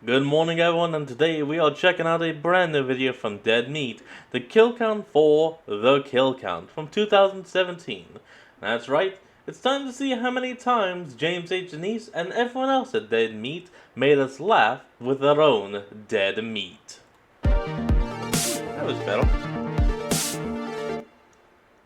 Good morning everyone, and today we are checking out a brand new video from Dead Meat, the kill count for The Kill Count from 2017. That's right, it's time to see how many times James H. Denise and everyone else at Dead Meat made us laugh with their own dead meat. That was better.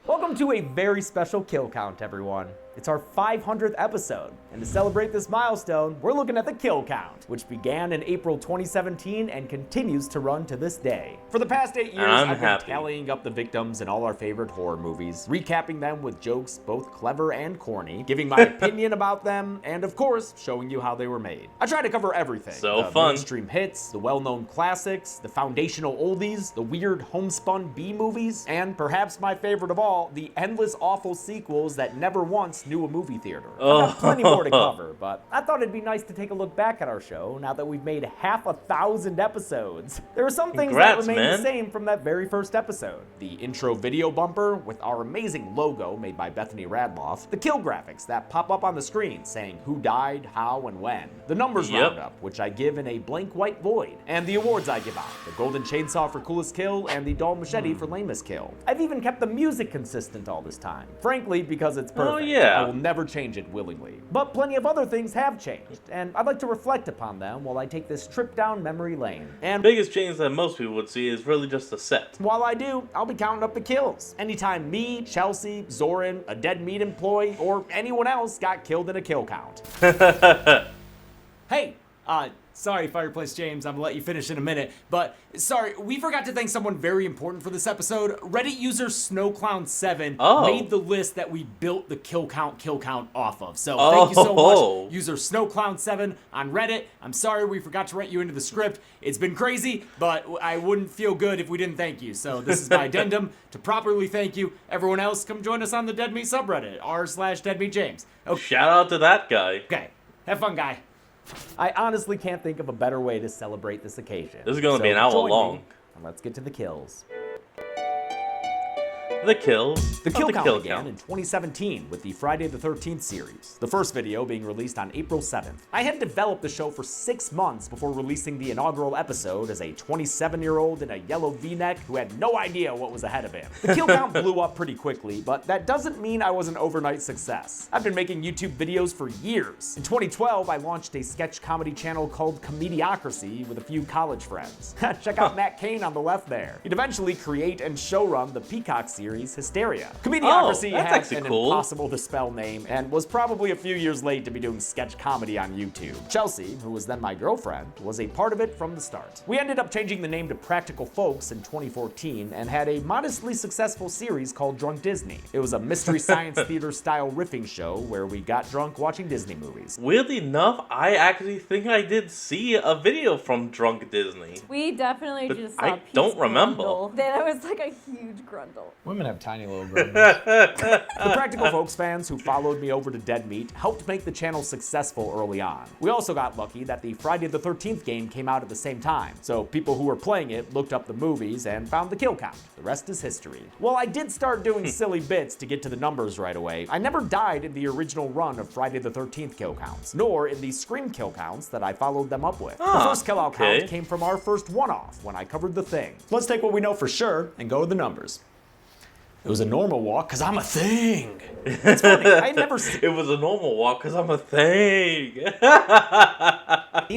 Welcome to a very special kill count, everyone. It's our 500th episode, and to celebrate this milestone, we're looking at the kill count, which began in April 2017 and continues to run to this day. For the past 8 years, I've been tallying up the victims in all our favorite horror movies, recapping them with jokes both clever and corny, giving my opinion about them, and of course, showing you how they were made. I try to cover everything. So the fun. Mainstream hits, the well-known classics, the foundational oldies, the weird homespun B-movies, and perhaps my favorite of all, the endless awful sequels that never once knew a movie theater. I've got plenty more to cover, but I thought it'd be nice to take a look back at our show now that we've made half 1,000 episodes. There are some things that remain the same from that very first episode. The intro video bumper with our amazing logo made by Bethany Radloff, the kill graphics that pop up on the screen saying who died, how, and when, the numbers roundup, which I give in a blank white void, and the awards I give out, the Golden Chainsaw for coolest kill and the Dull Machete for lamest kill. I've even kept the music consistent all this time, frankly because it's perfect. Oh yeah. I will never change it willingly. But plenty of other things have changed, and I'd like to reflect upon them while I take this trip down memory lane. And the biggest change that most people would see is really just the set. While I do, I'll be counting up the kills. Anytime me, Chelsea, Zoran, a Dead Meat employee, or anyone else got killed in a kill count. Hey, sorry, Fireplace James, I'm gonna let you finish in a minute, but sorry, we forgot to thank someone very important for this episode. Reddit user SnowClown7 made the list that we built the kill count off of. So thank you so much, user SnowClown7 on Reddit. I'm sorry we forgot to write you into the script. It's been crazy, but I wouldn't feel good if we didn't thank you. So this is my addendum to properly thank you. Everyone else, come join us on the Dead Meat subreddit, r/DeadMeatJames. Okay. Shout out to that guy. Okay, have fun, guy. I honestly can't think of a better way to celebrate this occasion. This is gonna be an hour long. And let's get to the kills. The kills. The kill count began in 2017 with the Friday the 13th series, the first video being released on April 7th. I had developed the show for 6 months before releasing the inaugural episode as a 27-year-old in a yellow V-neck who had no idea what was ahead of him. The kill count blew up pretty quickly, but that doesn't mean I was an overnight success. I've been making YouTube videos for years. In 2012, I launched a sketch comedy channel called Comediocracy with a few college friends. Check out Matt Kane on the left there. He'd eventually create and showrun the Peacock series Hysteria. Comediocracy has an impossible to spell name and was probably a few years late to be doing sketch comedy on YouTube. Chelsea, who was then my girlfriend, was a part of it from the start. We ended up changing the name to Practical Folks in 2014 and had a modestly successful series called Drunk Disney. It was a mystery science theater style riffing show where we got drunk watching Disney movies. Weirdly enough, I actually think I did see a video from Drunk Disney. We definitely just saw I don't remember. Grundle. That was like a huge grundle. Women have tiny little grundles. The Practical Folks fans who followed me over to Dead Meat helped make the channel successful early on. We also got lucky that the Friday the 13th game came out at the same time, so people who were playing it looked up the movies and found the kill count. The rest is history. While I did start doing silly bits to get to the numbers right away, I never died in the original run of Friday the 13th kill counts, nor in the Scream kill counts that I followed them up with. The first kill out count came from our first one-off when I covered The Thing. Let's take what we know for sure and go to the numbers. It was a normal walk because I'm a thing. It's funny, I never seen It was a normal walk because I'm a thing.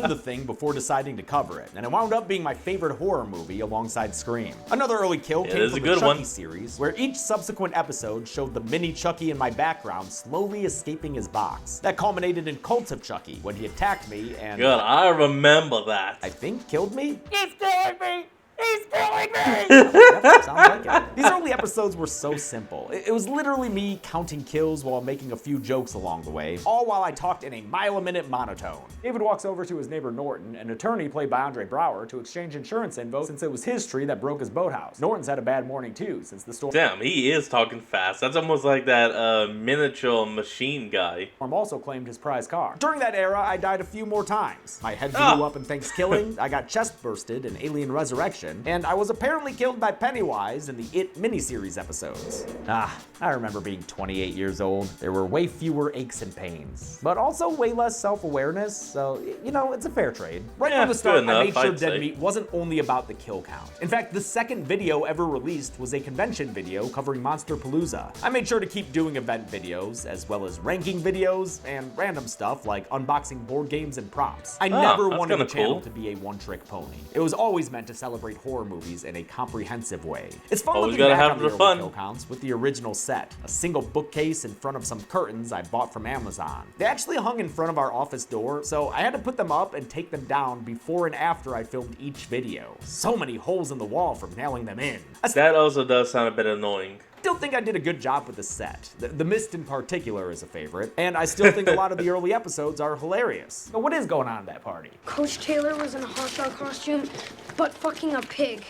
The Thing before deciding to cover it, and it wound up being my favorite horror movie alongside Scream. Another early kill came from the Chucky series, where each subsequent episode showed the mini Chucky in my background slowly escaping his box. That culminated in Cult of Chucky when he attacked me and... God, I remember that. I think killed me? He's killing me! He's killing me! Yep, sounds like it. These early episodes were so simple. It was literally me counting kills while making a few jokes along the way, all while I talked in a mile-a-minute monotone. David walks over to his neighbor Norton, an attorney played by Andre Brower, to exchange insurance info since it was his tree that broke his boathouse. Norton's had a bad morning too, since the storm he is talking fast. That's almost like that miniature machine guy. Also claimed his prize car. During that era, I died a few more times. My head blew up in Thanksgiving, I got chest bursted in Alien Resurrection, Halloween, and I was apparently killed by Pennywise in the It miniseries episodes. I remember being 28 years old. There were way fewer aches and pains, but also way less self-awareness, so, you know, it's a fair trade. Right from the start, I made sure Dead Meat wasn't only about the kill count. In fact, the second video ever released was a convention video covering Monsterpalooza. I made sure to keep doing event videos, as well as ranking videos, and random stuff like unboxing board games and props. I never wanted the channel to be a one-trick pony. It was always meant to celebrate horror movies in a comprehensive way. It's fun looking back on the early kill counts with the original set, a single bookcase in front of some curtains I bought from Amazon. They actually hung in front of our office door, so I had to put them up and take them down before and after I filmed each video. So many holes in the wall from nailing them in. That also does sound a bit annoying. Still think I did a good job with the set. The mist in particular is a favorite, and I still think a lot of the early episodes are hilarious. But what is going on at that party? Coach Taylor was in a hot dog costume, but fucking a pig.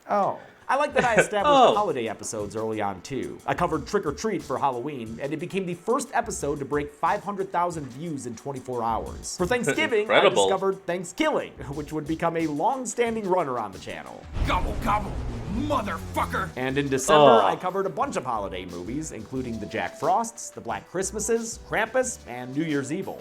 Oh. I like that I established holiday episodes early on too. I covered Trick or Treat for Halloween, and it became the first episode to break 500,000 views in 24 hours. For Thanksgiving, I discovered Thanksgiving, which would become a long-standing runner on the channel. Gobble, gobble, motherfucker! And in December, I covered a bunch of holiday movies, including the Jack Frosts, the Black Christmases, Krampus, and New Year's Evil.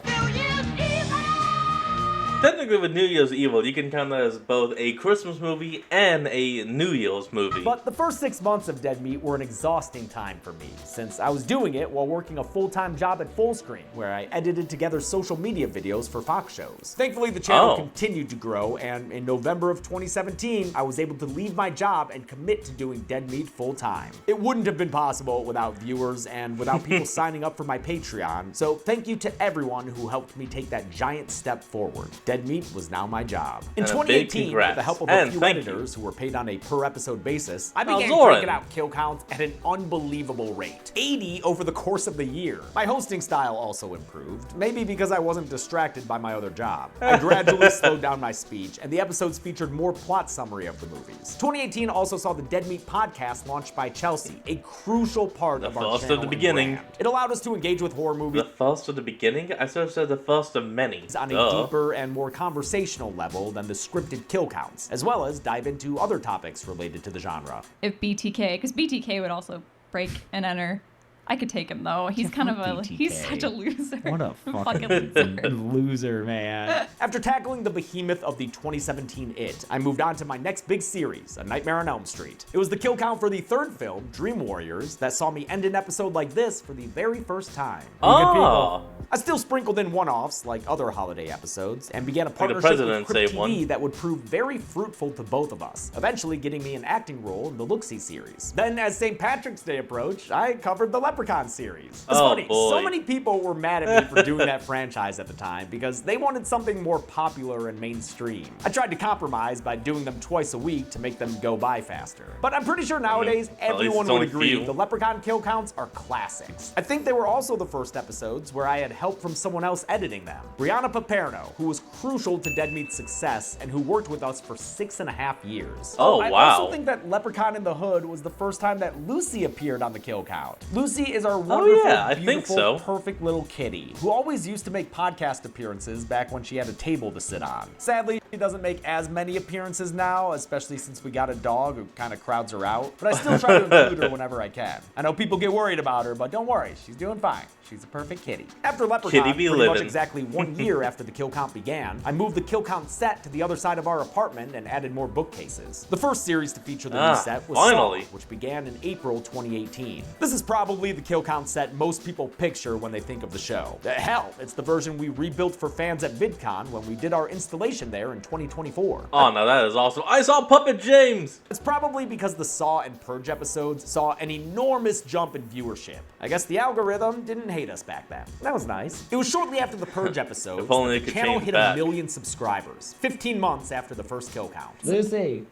Technically with New Year's Evil, you can count that as both a Christmas movie and a New Year's movie. But the first 6 months of Dead Meat were an exhausting time for me, since I was doing it while working a full-time job at Fullscreen, where I edited together social media videos for Fox shows. Thankfully, the channel continued to grow, and in November of 2017, I was able to leave my job and commit to doing Dead Meat full-time. It wouldn't have been possible without viewers and without people signing up for my Patreon, so thank you to everyone who helped me take that giant step forward. Dead Meat was now my job. In 2018, with the help of a few editors who were paid on a per-episode basis, I began cranking out kill counts at an unbelievable rate. 80 over the course of the year. My hosting style also improved, maybe because I wasn't distracted by my other job. I gradually slowed down my speech, and the episodes featured more plot summary of the movies. 2018 also saw the Dead Meat podcast launched by Chelsea, a crucial part of our channel and brand. It allowed us to engage with horror movies. The first of the beginning? I sort of said the first of many. On a deeper and more conversational level than the scripted kill counts, as well as dive into other topics related to the genre. If BTK, because BTK would also break and enter. I could take him though. He's kind of he's such a loser. What a fucking loser, man. After tackling the behemoth of the 2017 It, I moved on to my next big series, A Nightmare on Elm Street. It was the kill count for the third film, Dream Warriors, that saw me end an episode like this for the very first time. I still sprinkled in one-offs like other holiday episodes and began a partnership with Crypt TV that would prove very fruitful to both of us, eventually getting me an acting role in the Look-See series. Then as St. Patrick's Day approached, I covered the Leprechaun series. It's funny, so many people were mad at me for doing that franchise at the time because they wanted something more popular and mainstream. I tried to compromise by doing them twice a week to make them go by faster. But I'm pretty sure nowadays everyone would agree the Leprechaun kill counts are classics. I think they were also the first episodes where I had help from someone else editing them. Brianna Paperno, who was crucial to Dead Meat's success and who worked with us for 6.5 years. I also think that Leprechaun in the Hood was the first time that Lucy appeared on the kill count. Lucy is our wonderful, beautiful, perfect little kitty who always used to make podcast appearances back when she had a table to sit on. Sadly, she doesn't make as many appearances now, especially since we got a dog who kind of crowds her out, but I still try to include her whenever I can. I know people get worried about her, but don't worry, she's doing fine. She's a perfect kitty. After Leprechaun, pretty much exactly 1 year after the kill count began, I moved the kill count set to the other side of our apartment and added more bookcases. The first series to feature the new set was Saw, which began in April 2018. This is probably the kill count set most people picture when they think of the show. Hell, it's the version we rebuilt for fans at VidCon when we did our installation there in 2024. Oh, now that is awesome. I saw Puppet James! It's probably because the Saw and Purge episodes saw an enormous jump in viewership. I guess the algorithm didn't hate us back then. That was nice. It was shortly after the Purge episodes that the channel hit 1 million subscribers, 15 months after the first kill count. Lucy,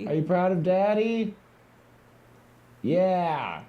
are you proud of Daddy? Yeah.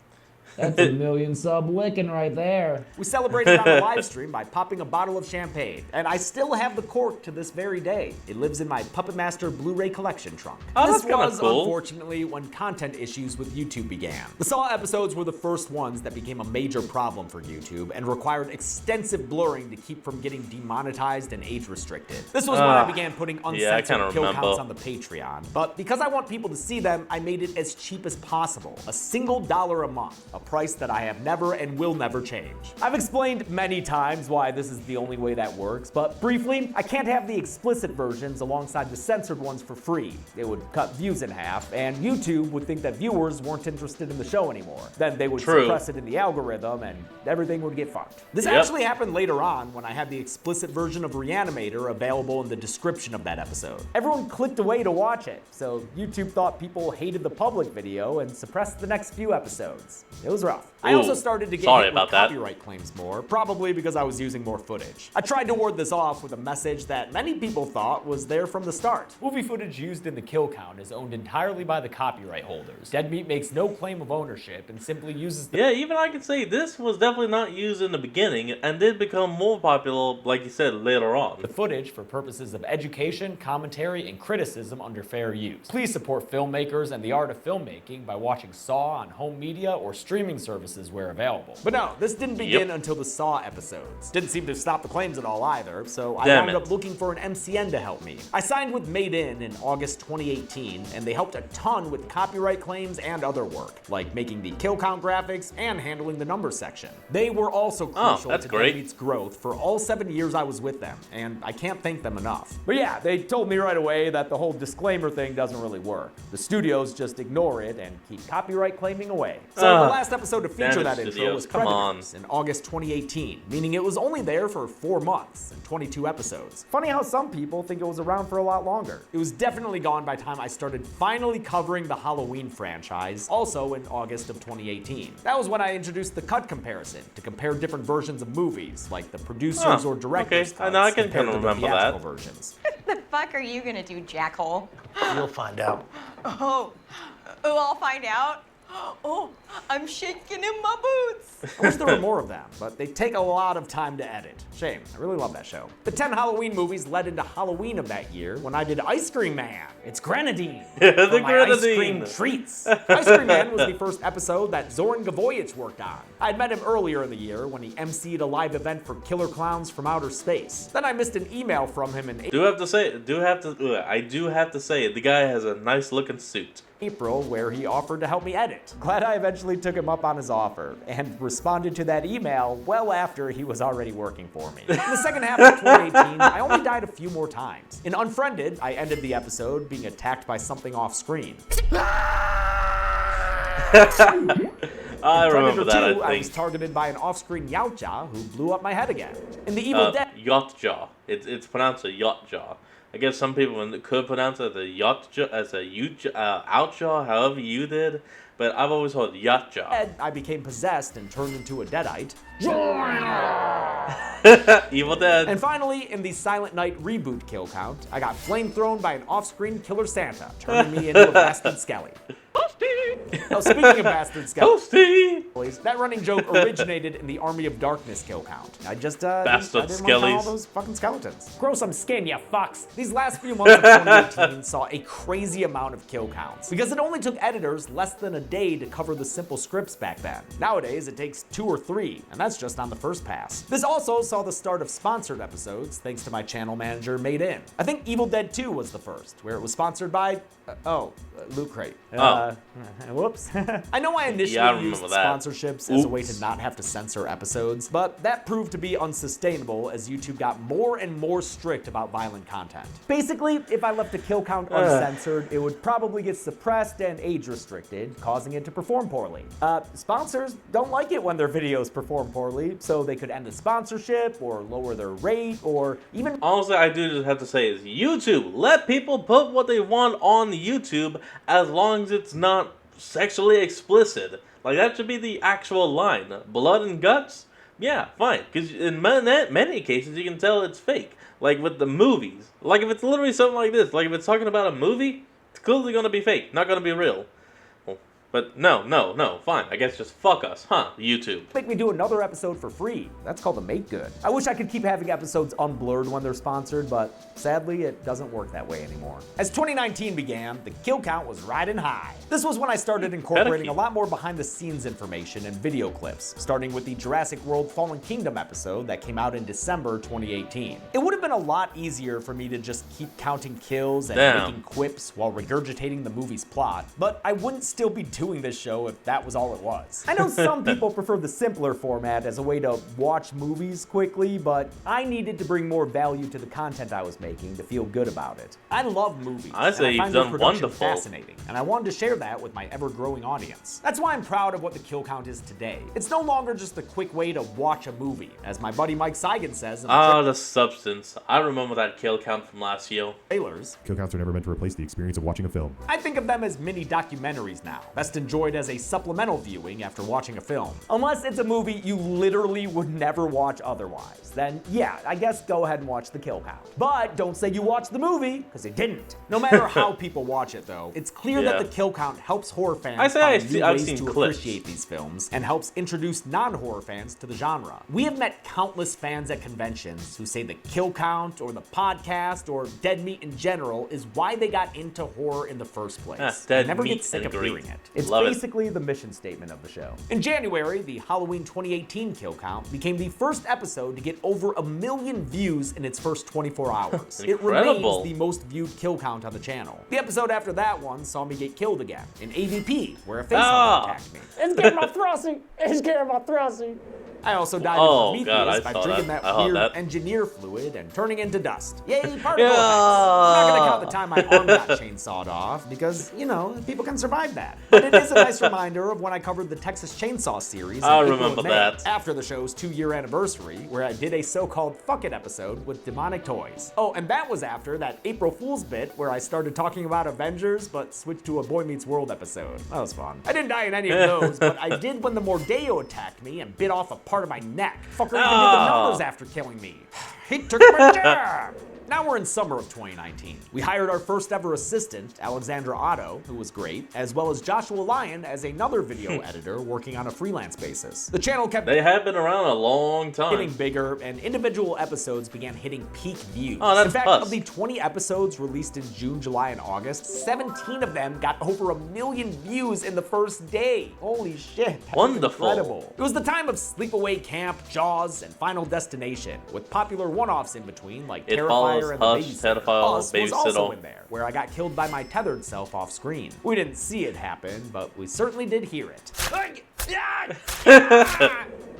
That's a million sub licking right there. We celebrated on a live stream by popping a bottle of champagne, and I still have the cork to this very day. It lives in my Puppet Master Blu-ray collection trunk. Oh, This that's kinda was, cool. unfortunately, when content issues with YouTube began. The Saw episodes were the first ones that became a major problem for YouTube and required extensive blurring to keep from getting demonetized and age restricted. This was when I began putting yeah, I uncensored kinda kill remember. counts on the Patreon. But because I want people to see them, I made it as cheap as possible. A single $1 a month, a price that I have never and will never change. I've explained many times why this is the only way that works, but briefly, I can't have the explicit versions alongside the censored ones for free. It would cut views in half, and YouTube would think that viewers weren't interested in the show anymore. Then they would True. suppress it in the algorithm, and everything would get fucked. This Yep. actually happened later on when I had the explicit version of Reanimator available in the description of that episode. Everyone clicked away to watch it, so YouTube thought people hated the public video and suppressed the next few episodes. It was rough. I Ooh, also started to get sorry hit about with that. copyright claims more, probably because I was using more footage. I tried to ward this off with a message that many people thought was there from the start. Movie footage used in the kill count is owned entirely by the copyright holders. Dead Meat makes no claim of ownership and simply uses the Yeah, even I can say this was definitely not used in the beginning and did become more popular, like you said, later on. footage for purposes of education, commentary, and criticism under fair use. Please support filmmakers and the art of filmmaking by watching Saw on home media or streaming services where available. But no, this didn't begin Yep. until the Saw episodes. Didn't seem to stop the claims at all either, so I Damn wound it. up looking for an MCN to help me. I signed with Made in August 2018, and they helped a ton with copyright claims and other work, like making the kill count graphics and handling the numbers section. They were also crucial that's to great. Dead Meat's growth for all 7 years I was with them, and I can't thank them enough. But yeah, they told me right away that the whole disclaimer thing doesn't really work. The studios just ignore it and keep copyright claiming away. So the last episode to feature damn it, that intro studios, was come on. Predators in August 2018, meaning it was only there for 4 months and 22 episodes. Funny how some people think it was around for a lot longer. It was definitely gone by the time I started finally covering the Halloween franchise, also in August of 2018. That was when I introduced the cut comparison to compare different versions of movies, like the producers or directors' okay. I know, I can compared kinda to the remember theatrical that. versions. The fuck are you gonna do, jackhole? You'll find out. Oh, I'll find out. Oh, I'm shaking in my boots. I wish there were more of them, but they take a lot of time to edit. Shame, I really love that show. The 10 Halloween movies led into Halloween of that year when I did Ice Cream Man. It's grenadine. The for my ice cream grenadine. treats. Ice Cream Man was the first episode that Zoran Gavoyich worked on. I'd met him earlier in the year when he emceed a live event for Killer Clowns from Outer Space. Then I missed an email from him in I do have to say, the guy has a nice looking suit. April where he offered to help me edit. Glad I eventually took him up on his offer and responded to that email well after he was already working for me. In the second half of 2018, I only died a few more times. In Unfriended, I ended the episode being attacked by something off screen. I remember Predator that, 2, I I was think. targeted by an off-screen Yautja who blew up my head again. In The Evil Dead, Yachtjaw. It's pronounced a Yachtjaw. I guess some people could pronounce it as a Yachtjaw, Outjaw, however you did. But I've always heard Yachtjaw. I became possessed and turned into a Deadite. Evil Dead. And finally, in the Silent Night reboot kill count, I got flamethrown by an off-screen Killer Santa, turning me into a Bastard Skelly. Now, speaking of Bastard Skellies, Toasty! that running joke originated in the Army of Darkness kill count. I just, Bastard I didn't want to count all Skellies. those fucking skeletons. Grow some skin, you fucks. These last few months of 2018 saw a crazy amount of kill counts, because it only took editors less than a day to cover the simple scripts back then. Nowadays, it takes 2 or 3, and that's just on the first pass. This also saw the start of sponsored episodes, thanks to my channel manager, Made In. I think Evil Dead 2 was the first, where it was sponsored by, Loot Crate. Whoops. I know I initially Yeah, I used remember that. sponsorships as a way Oops. to not have to censor episodes, but that proved to be unsustainable as YouTube got more and more strict about violent content. Basically, if I left a kill count uncensored, it would probably get suppressed and age restricted, causing it to perform poorly. Sponsors don't like it when their videos perform poorly, so they could end the sponsorship or lower their rate or even Honestly, I do just have to say is YouTube. Let people put what they want on YouTube as long as it's not sexually explicit. Like, that should be the actual line. Blood and guts? Yeah, fine. Because in many cases, you can tell it's fake. Like with the movies. Like if it's literally something like this. Like if it's talking about a movie, it's clearly going to be fake. Not going to be real. Well, But no, fine. I guess just fuck us, huh? YouTube. Make me do another episode for free. That's called a make good. I wish I could keep having episodes unblurred when they're sponsored, but sadly it doesn't work that way anymore. As 2019 began, the kill count was riding high. This was when I started incorporating a lot more behind the scenes information and video clips, starting with the Jurassic World Fallen Kingdom episode that came out in December 2018. It would have been a lot easier for me to just keep counting kills and making quips while regurgitating the movie's plot, but I wouldn't still be doing this show if that was all it was. I know some people prefer the simpler format as a way to watch movies quickly, but I needed to bring more value to the content I was making to feel good about it. I love movies. I say you've done wonderful. Fascinating, and I wanted to share that with my ever-growing audience. That's why I'm proud of what the kill count is today. It's no longer just a quick way to watch a movie, as my buddy Mike Seigan says in the substance. I remember that kill count from last year. Trailers. Kill counts are never meant to replace the experience of watching a film. I think of them as mini documentaries now, best enjoyed as a supplemental viewing after watching a film. Unless it's a movie you literally would never watch otherwise, then yeah, I guess go ahead and watch the kill count. But don't say you watched the movie, because you didn't. No matter how people watch it though, it's clear that the kill count helps horror fans find new ways to appreciate these films and helps introduce non-horror fans to the genre. We have met countless fans at conventions who say the kill count or the podcast or Dead Meat in general is why they got into horror in the first place. I never get sick of hearing it. It's basically the mission statement of the show. In January, the Halloween 2018 kill count became the first episode to get over 1 million views in its first 24 hours. It remains the most viewed kill count on the channel. The episode after that one saw me get killed again in AVP, where a face attacked me. It's getting my thrusting. It's getting my thrusting. I also died in Prometheus by drinking that weird engineer fluid and turning into dust. Yay, particle effects! I'm not gonna count the time my arm got chainsawed off because, you know, people can survive that. But it is a nice reminder of when I covered the Texas Chainsaw series in April and May, after the show's 2-year anniversary, where I did a so-called Fuck It episode with demonic toys. Oh, and that was after that April Fool's bit where I started talking about Avengers but switched to a Boy Meets World episode. That was fun. I didn't die in any of those, but I did when the Mordeo attacked me and bit off a part of my neck. Fucker even did the numbers after killing me. He took my job. Now we're in summer of 2019. We hired our first ever assistant, Alexandra Otto, who was great, as well as Joshua Lyon as another video editor working on a freelance basis. The channel kept... They have been around a long time. ...getting bigger, and individual episodes began hitting peak views. Oh, that's in fact, of the 20 episodes released in June, July, and August, 17 of them got over 1 million views in the first day. Holy shit, that was incredible. It was the time of Sleepaway Camp, Jaws, and Final Destination, with popular one-offs in between, like Terrifier and the Babysitter. Us was also in there, where I got killed by my tethered self off screen. We didn't see it happen, but we certainly did hear it.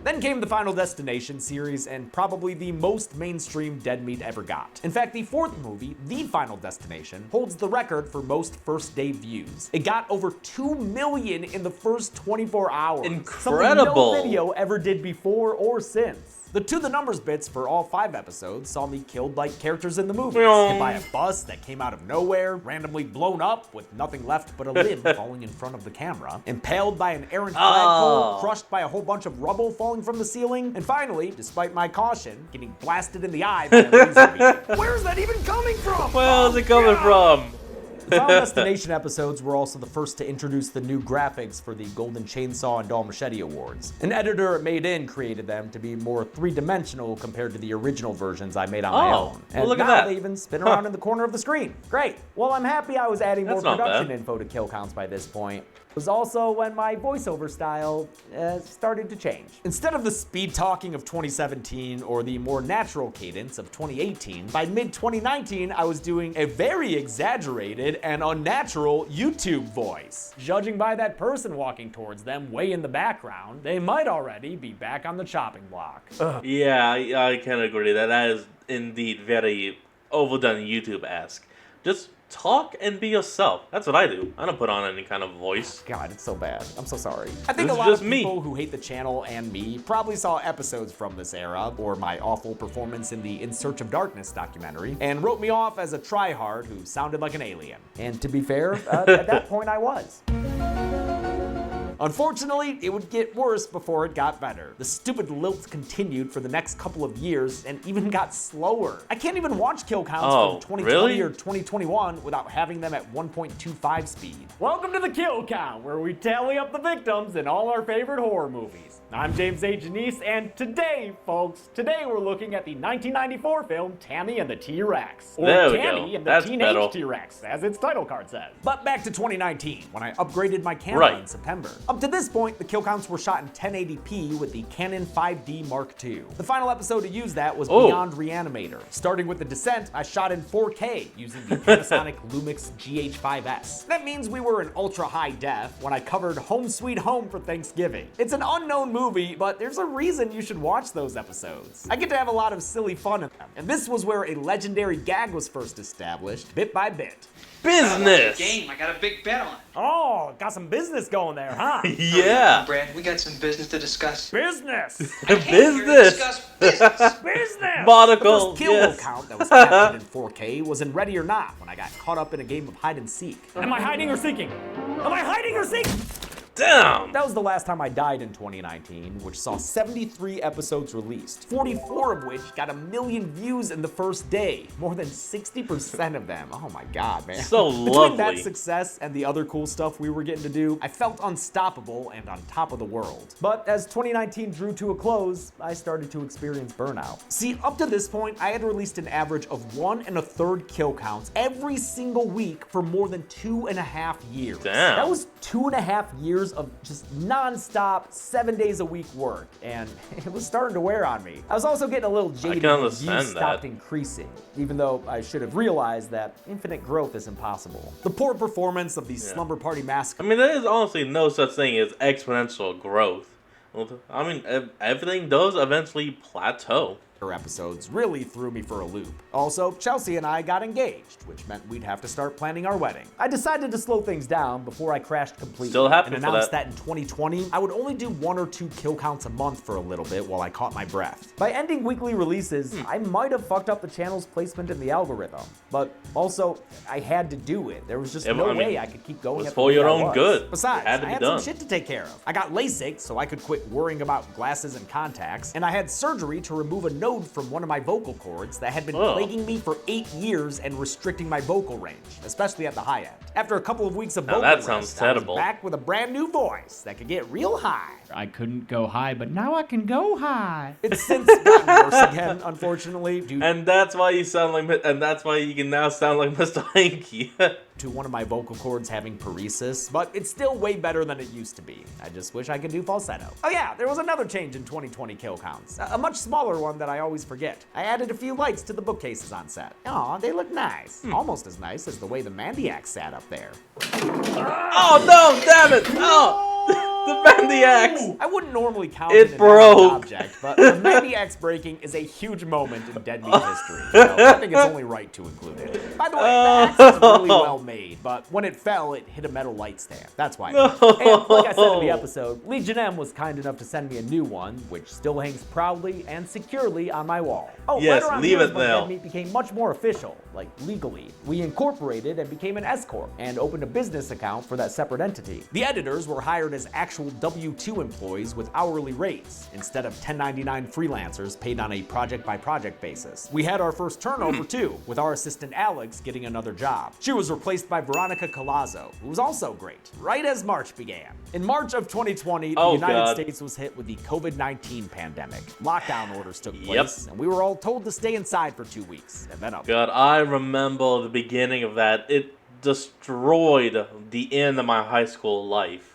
Then came the Final Destination series, and probably the most mainstream Dead Meat ever got. In fact, the fourth movie, The Final Destination, holds the record for most first-day views. It got over 2 million in the first 24 hours. Incredible! Something no video ever did before or since. The To The Numbers bits for all 5 episodes saw me killed like characters in the movies. Hit by a bus that came out of nowhere, randomly blown up with nothing left but a limb falling in front of the camera, impaled by an errant flagpole, crushed by a whole bunch of rubble falling from the ceiling, and finally, despite my caution, getting blasted in the eye by a laser beam. Where's that even coming from? Where's it coming from? The Final Destination episodes were also the first to introduce the new graphics for the Golden Chainsaw and Doll Machete Awards. An editor at Made In created them to be more three-dimensional compared to the original versions I made on my own. And look now at that. They even spin around in the corner of the screen. Great. Well, I'm happy I was adding more production info to kill counts by this point. It was also when my voiceover style started to change. Instead of the speed talking of 2017 or the more natural cadence of 2018, by mid-2019 I was doing a very exaggerated and unnatural YouTube voice. Judging by that person walking towards them way in the background, they might already be back on the chopping block. Yeah, I can agree that is indeed very overdone YouTube-esque. Just talk and be yourself. That's what I do. I don't put on any kind of voice. God, it's so bad. I'm so sorry. I think a lot of people who hate the channel and me probably saw episodes from this era, or my awful performance in the In Search of Darkness documentary, and wrote me off as a tryhard who sounded like an alien. And to be fair, at that point I was. Unfortunately, it would get worse before it got better. The stupid lilt continued for the next couple of years and even got slower. I can't even watch kill counts from 2020 or 2021 without having them at 1.25 speed. Welcome to the Kill Count, where we tally up the victims in all our favorite horror movies. I'm James A. Janice, and today, folks, we're looking at the 1994 film Tammy and the T-Rex. Or Tammy and the Teenage T-Rex, as its title card says. But back to 2019, when I upgraded my camera in September. Up to this point, the kill counts were shot in 1080p with the Canon 5D Mark II. The final episode to use that was Beyond Reanimator. Starting with The Descent, I shot in 4K using the Panasonic Lumix GH5S. That means we were in ultra high def when I covered Home Sweet Home for Thanksgiving. It's an unknown movie, but there's a reason you should watch those episodes. I get to have a lot of silly fun in them, and this was where a legendary gag was first established, bit by bit. Business! Game, I got a big bet on it. Oh, got some business going there, huh? Yeah. Brad, we got some business to discuss. Business! Business! Business! The Monocle, first kill count that was captured in 4K was in Ready or Not when I got caught up in a game of hide and seek. Am I hiding or seeking? Am I hiding or seeking? Damn! That was the last time I died in 2019, which saw 73 episodes released, 44 of which got 1 million views in the first day. More than 60% of them. Oh my god, man. So Between lovely. that success and the other cool stuff we were getting to do, I felt unstoppable and on top of the world. But as 2019 drew to a close, I started to experience burnout. See, up to this point, I had released an average of 1 1/3 kill counts every single week for more than 2.5 years. Damn. That was 2.5 years of just non-stop 7 days a week work, and it was starting to wear on me. I was also getting a little jaded when views stopped increasing, even though I should have realized that infinite growth is impossible. The poor performance of the Slumber Party Massacre. I mean, there is honestly no such thing as exponential growth. I mean, everything does eventually plateau. Episodes really threw me for a loop. Also, Chelsea and I got engaged, which meant we'd have to start planning our wedding. I decided to slow things down before I crashed completely. Still happy and for announced that. that in 2020, I would only do 1 or 2 kill counts a month for a little bit while I caught my breath. By ending weekly releases, I might have fucked up the channel's placement in the algorithm, but also I had to do it. There was just no way I could keep going. It was for your own good. Besides, it had to I be had done. some shit to take care of. I got LASIK so I could quit worrying about glasses and contacts, and I had surgery to remove a node from one of my vocal cords that had been plaguing me for 8 years and restricting my vocal range, especially at the high end. After a couple of weeks of vocal rest, I was back with a brand new voice that could get real high. I couldn't go high, but now I can go high. It's since gotten worse again, unfortunately, due and that's why you sound like, and that's why you can now sound like Mr. Hanky. to one of my vocal cords having paresis, but it's still way better than it used to be. I just wish I could do falsetto. Oh yeah, there was another change in 2020 kill counts, a much smaller one that I always forget. I added a few lights to the bookcases on set. Aw, they look nice. Almost as nice as the way the Mandiac sat up there. Oh no, damn it! Oh! The Mandiacs! I wouldn't normally count it an broke. object, but the Mandiacs breaking is a huge moment in Dead Meat history, so I think it's only right to include it. By the way, the axe is really well made, but when it fell, it hit a metal light stand. That's why. And like I said in the episode, Legion M was kind enough to send me a new one, which still hangs proudly and securely on my wall. Oh, yes, later on leave years it when now. Dead Meat became much more official, like legally. We incorporated and became an S-Corp and opened a business account for that separate entity. The editors were hired as actual W-2 employees with hourly rates instead of 1099 freelancers paid on a project-by-project basis. We had our first turnover too, with our assistant Alex getting another job. She was replaced by Veronica Colazzo, who was also great, right as March began. In March of 2020, the United States was hit with the COVID-19 pandemic. Lockdown orders took place, and we were all told to stay inside for 2 weeks, and then up. God, I remember the beginning of that. It destroyed the end of my high school life.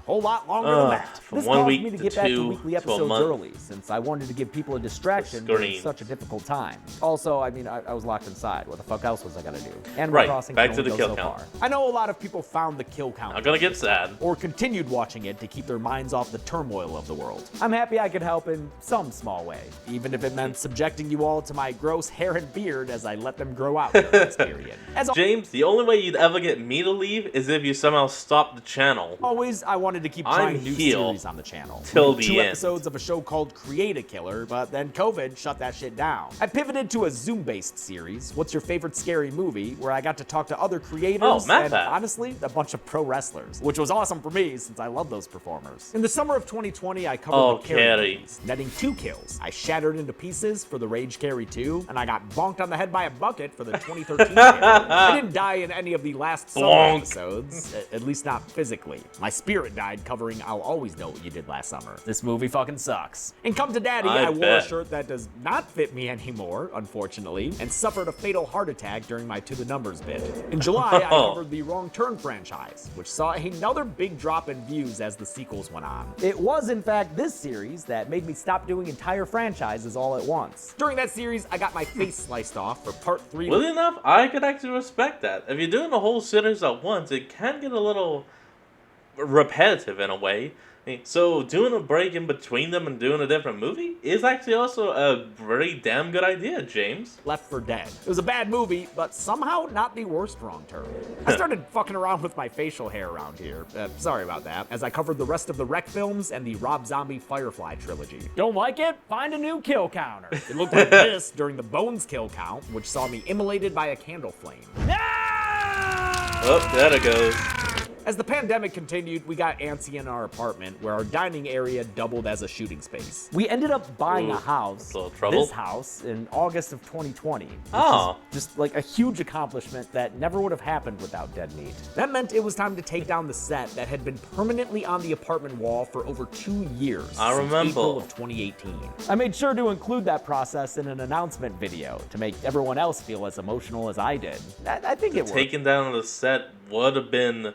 Whole lot longer than that. From This 1 caused week me to to get back to 2 weekly to a episodes month. early, since I wanted to give people a distraction during such a difficult time. Also, I mean, I was locked inside. What the fuck else was I gonna do? Animal Right, Crossing back can to the only go kill so count. far. I know a lot of people found the kill count I'm gonna get sad. or continued watching it to keep their minds off the turmoil of the world. I'm happy I could help in some small way, even if it meant subjecting you all to my gross hair and beard as I let them grow out during this period. As James, the only way you'd ever get me to leave is if you somehow stopped the channel. always, I wanted wanted to keep trying new heel series on the channel. till We did the 2 end. episodes of a show called Create a Killer, but then COVID shut that shit down. I pivoted to a Zoom-based series, What's Your Favorite Scary Movie, where I got to talk to other creators and, MatPat. honestly, a bunch of pro wrestlers, which was awesome for me since I love those performers. In the summer of 2020, I covered the Carrie movies, netting 2 kills. I shattered into pieces for the Rage Carrie 2, and I got bonked on the head by a bucket for the 2013 Carrie. I didn't die in any of the last summer Bonk. episodes, at least not physically. My spirit died covering I'll Always Know What You Did Last Summer. This movie fucking sucks. In Come to Daddy, I wore a shirt that does not fit me anymore, unfortunately, and suffered a fatal heart attack during my To The Numbers bit. In July, I covered the Wrong Turn franchise, which saw another big drop in views as the sequels went on. It was, in fact, this series that made me stop doing entire franchises all at once. During that series, I got my face sliced off for part 3. Well enough, I could actually respect that. If you're doing the whole series at once, it can get a little repetitive in a way. So doing a break in between them and doing a different movie is actually also a very damn good idea, James. Left 4 Dead. It was a bad movie, but somehow not the worst Wrong Turn. I started fucking around with my facial hair around here. Sorry about that, as I covered the rest of the Wreck films and the Rob Zombie Firefly trilogy. Don't like it? Find a new kill counter. It looked like this during the Bones kill count, which saw me immolated by a candle flame. Oh, there it goes. As the pandemic continued, we got antsy in our apartment, where our dining area doubled as a shooting space. We ended up buying a house, this house, in August of 2020. Which is just like a huge accomplishment that never would have happened without Dead Meat. That meant it was time to take down the set that had been permanently on the apartment wall for over 2 years. I remember. Since April of 2018. I made sure to include that process in an announcement video to make everyone else feel as emotional as I did. I think it worked. Taking down the set would have been,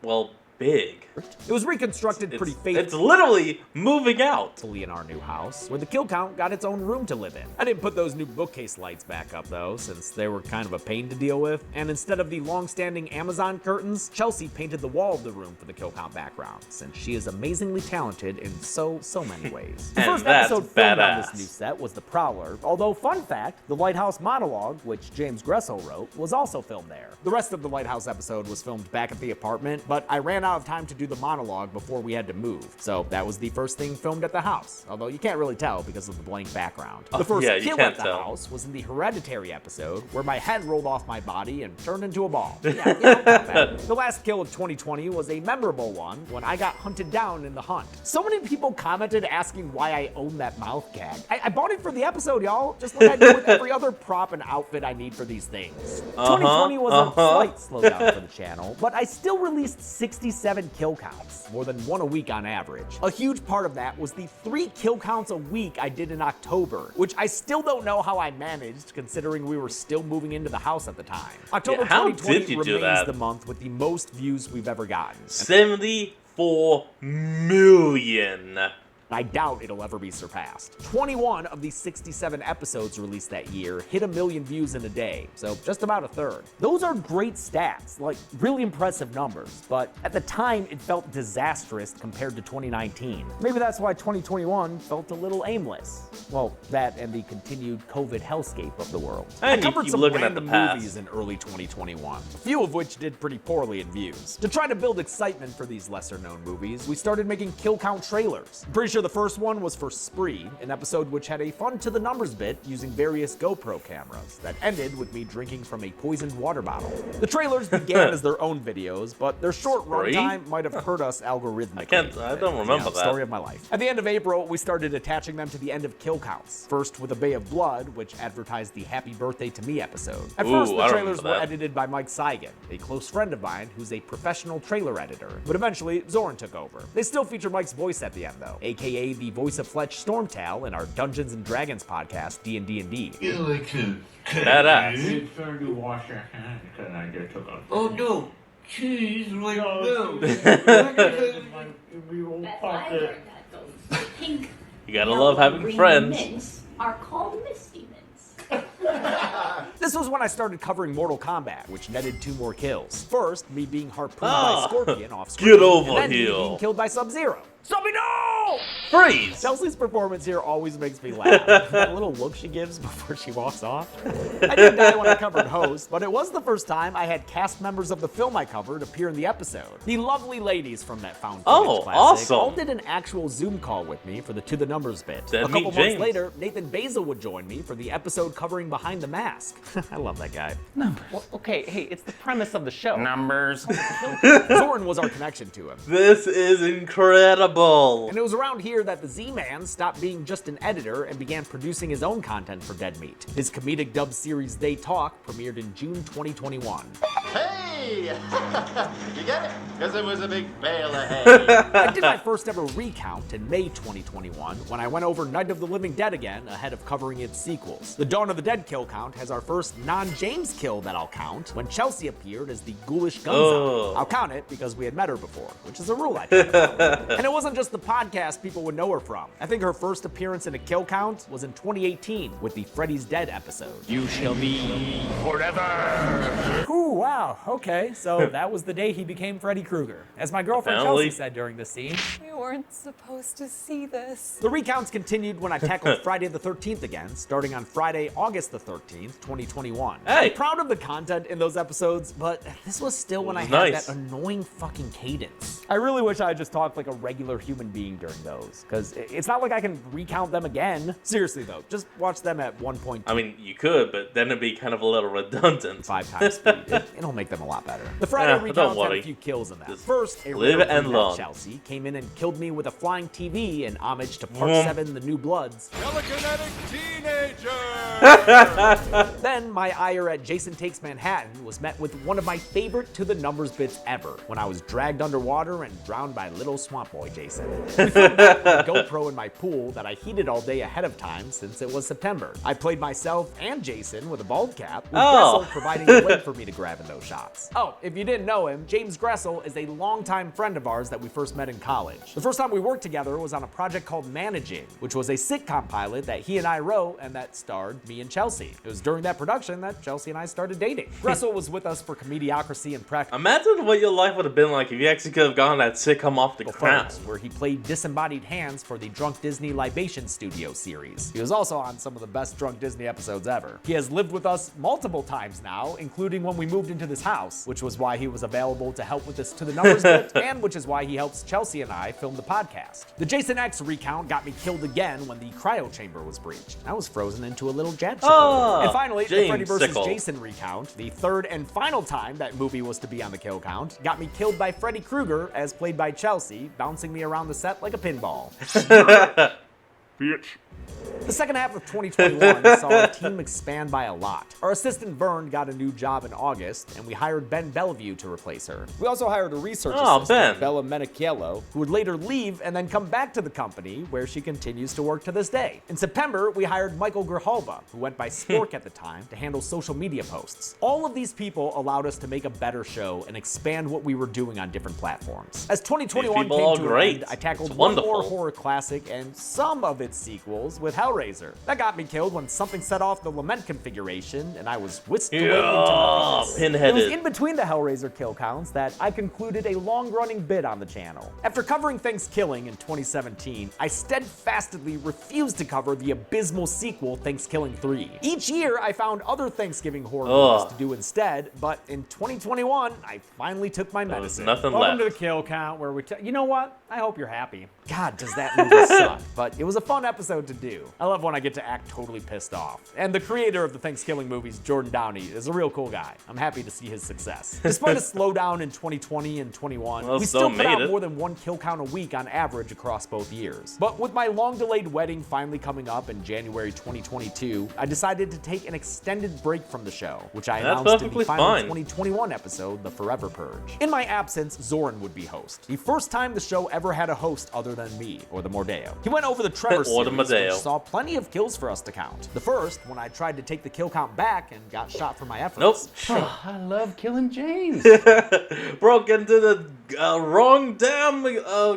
well, big. It was reconstructed pretty faithfully. It's literally moving out. In our new house, where the kill count got its own room to live in. I didn't put those new bookcase lights back up though, since they were kind of a pain to deal with. And instead of the long-standing Amazon curtains, Chelsea painted the wall of the room for the kill count background, since she is amazingly talented in so many ways. The first episode filmed on this new set was The Prowler, although fun fact, the Lighthouse monologue, which James Gressel wrote, was also filmed there. The rest of the Lighthouse episode was filmed back at the apartment, but I ran out of time to do the monologue before we had to move, so that was the first thing filmed at the house, although you can't really tell because of the blank background. The first kill at the house was in the Hereditary episode, where my head rolled off my body and turned into a ball. The last kill of 2020 was a memorable one when I got hunted down in The Hunt. So many people commented asking why I own that mouth gag. I bought it for the episode, y'all, just like I do with every other prop and outfit I need for these things. 2020 was a slight slowdown for the channel, but I still released 67 kill counts, more than 1 a week on average. A huge part of that was the 3 kill counts a week I did in October, which I still don't know how I managed, considering we were still moving into the house at the time. October 2020 remains the month with the most views we've ever gotten. 74 million. I doubt it'll ever be surpassed. 21 of the 67 episodes released that year hit 1 million views in a day, so just about a third. Those are great stats, like really impressive numbers, but at the time it felt disastrous compared to 2019. Maybe that's why 2021 felt a little aimless. Well, that and the continued COVID hellscape of the world. And I covered some looking random at the past. movies in early 2021, a few of which did pretty poorly in views. To try to build excitement for these lesser-known movies, we started making kill count trailers. I'm pretty sure the first one was for Spree, an episode which had a fun to the numbers bit using various GoPro cameras that ended with me drinking from a poisoned water bottle. The trailers began as their own videos, but their short runtime might have hurt us algorithmically. I don't remember that. Story of my life. At the end of April, we started attaching them to the end of kill counts. First with A Bay of Blood, which advertised the Happy Birthday to Me episode. At first, the trailers were edited by Mike Seigan, a close friend of mine who's a professional trailer editor. But eventually, Zoran took over. They still feature Mike's voice at the end, though, aka the voice of Fletch Stormtail in our Dungeons and Dragons podcast, D&D&D. Badass. Turn to wash your hands because I just took a... Oh no! Cheese like no! You gotta love having friends. Mints are called Misty Mints. This was when I started covering Mortal Kombat, which netted 2 more kills. First, me being harpooned by Scorpion off screen, Get over and then me here. being killed by Sub-Zero. Zombie, no! Freeze! Chelsea's performance here always makes me laugh. That little look she gives before she walks off. I didn't die when I covered Host, but it was the first time I had cast members of the film I covered appear in the episode. The lovely ladies from that found footage classic awesome. all did an actual Zoom call with me for the To the Numbers bit. Dead A couple Meat months James. later, Nathan Basil would join me for the episode covering Behind the Mask. I love that guy. Well, okay, hey, it's the premise of the show. Numbers. Zoran was our connection to him. This is incredible. And it was around here that the Z-Man stopped being just an editor and began producing his own content for Dead Meat. His comedic dub series They Talk premiered in June 2021. Hey! You get it? Because it was a big bale of hay. I did my first ever recount in May 2021 when I went over Night of the Living Dead again ahead of covering its sequels. The Dawn of the Dead kill count has our first non-James kill that I'll count when Chelsea appeared as the ghoulish Gunza. I'll count it because we had met her before, which is a rule I think. And it wasn't just the podcast people would know her from. I think her first appearance in a kill count was in 2018 with the Freddy's Dead episode. You shall be forever. Ooh, wow. Okay, so that was the day he became Freddy Krueger. As my girlfriend Apparently. Chelsea said during the scene, We weren't supposed to see this. The recounts continued when I tackled Friday the 13th again, starting on Friday, August the 13th, 2021. Hey. I'm proud of the content in those episodes, but this was still when I had nice. that annoying fucking cadence. I really wish I had just talked like a regular human being during those, because it's not like I can recount them again. Seriously though, just watch them at 1.2. I mean, you could, but then it'd be kind of a little redundant. 5 times speed. It'll make them a lot better. The Friday Don't recounts had worry. a few kills in that. Just First, a live rare and brunette learn. Chelsea came in and killed me with a flying TV in homage to Part 7, The New Bloods. Telekinetic teenager! Then my ire at Jason Takes Manhattan was met with one of my favorite To the Numbers bits ever, when I was dragged underwater and drowned by little swamp boy Jason. We filmed that with a GoPro in my pool that I heated all day ahead of time since it was September. I played myself and Jason with a bald cap, with Gressel providing a way for me to grab in those shots. Oh, if you didn't know him, James Gressel is a longtime friend of ours that we first met in college. The first time we worked together was on a project called Managing, which was a sitcom pilot that he and I wrote and that starred me and Chelsea. It was during that production that Chelsea and I started dating. Gressel was with us for Comediocracy and Practical Imagine what your life would have been like if you actually could have gotten that sitcom off the ground. where he played disembodied hands for the Drunk Disney Libation Studio series. He was also on some of the best Drunk Disney episodes ever. He has lived with us multiple times now, including when we moved into this house, which was why he was available to help with this To the Numbers bit, and which is why he helps Chelsea and I film the podcast. The Jason X recount got me killed again when the cryo chamber was breached. I was frozen into a little jet ship. And finally, the Freddy vs. Sickle. Jason recount, the third and final time that movie was to be on the kill count, got me killed by Freddy Krueger, as played by Chelsea, bouncing me around the set like a pinball. Bitch. The second half of 2021 saw our team expand by a lot. Our assistant Vern got a new job in August, and we hired Ben Bellevue to replace her. We also hired a research assistant, Ben. Bella Menichello, who would later leave and then come back to the company, where she continues to work to this day. In September, we hired Michael Grijalva, who went by Spork at the time, to handle social media posts. All of these people allowed us to make a better show and expand what we were doing on different platforms. As 2021 people came are to an great. end, I tackled It's one more wonderful. horror classic and some of its sequels with Hellraiser. That got me killed when something set off the lament configuration and I was whisked away into nothingness. Pinheaded. It was in between the Hellraiser kill counts that I concluded a long-running bit on the channel. After covering Thanksgiving in 2017, I steadfastly refused to cover the abysmal sequel Thanksgiving 3. Each year, I found other Thanksgiving horror movies to do instead, but in 2021, I finally took my medicine. Nothing welcome left. to the kill count where we you know what? I hope you're happy. God, does that movie suck. But it was a fun episode to do. I love when I get to act totally pissed off. And the creator of the Thanksgiving movies, Jordan Downey, is a real cool guy. I'm happy to see his success. Despite a slowdown in 2020 and 21, Well, we so still put made out it. more than one kill count a week on average across both years. But with my long-delayed wedding finally coming up in January 2022, I decided to take an extended break from the show, which I That's announced in the perfectly final fine. 2021 episode, The Forever Purge. In my absence, Zoran would be host. The first time the show ever had a host other than me, or the Mordeo. He went over the Trevor Or the series, Mordeo. which saw plenty of kills for us to count. The first, when I tried to take the kill count back and got shot for my efforts. Nope. I love killing James. Broke into the wrong damn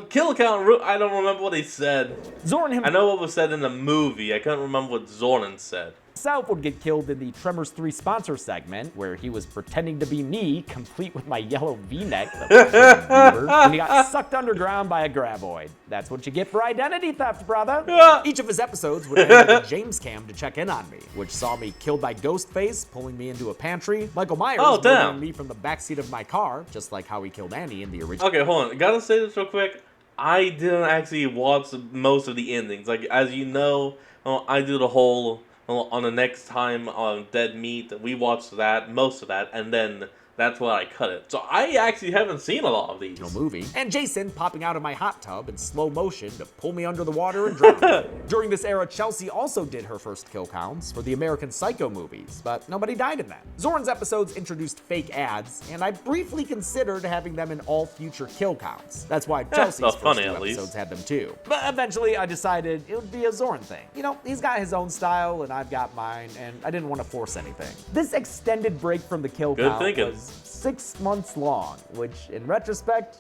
kill count route. I don't remember what he said. Zoran I know what was said in the movie. I can't remember what Zoran said. himself would get killed in the Tremors 3 sponsor segment, where he was pretending to be me, complete with my yellow V-neck, when he got sucked underground by a graboid. That's what you get for identity theft, brother. Each of his episodes would end with a James cam to check in on me, which saw me killed by Ghostface, pulling me into a pantry, Michael Myers murdering me from the backseat of my car, just like how he killed Annie in the original. Okay, hold on. Gotta say this real quick. I didn't actually watch most of the endings. Like, as you know, I do the whole, on the next time on Dead Meat, we watched that, most of that, and then that's why I cut it. So I actually haven't seen a lot of these. Movie. And Jason popping out of my hot tub in slow motion to pull me under the water and drown me. During this era, Chelsea also did her first kill counts for the American Psycho movies, but nobody died in them. Zoran's episodes introduced fake ads, and I briefly considered having them in all future kill counts. That's why Chelsea's first two episodes had them too. But eventually I decided it would be a Zoran thing. You know, he's got his own style and I've got mine, and I didn't want to force anything. This extended break from the kill count was 6 months long, which in retrospect,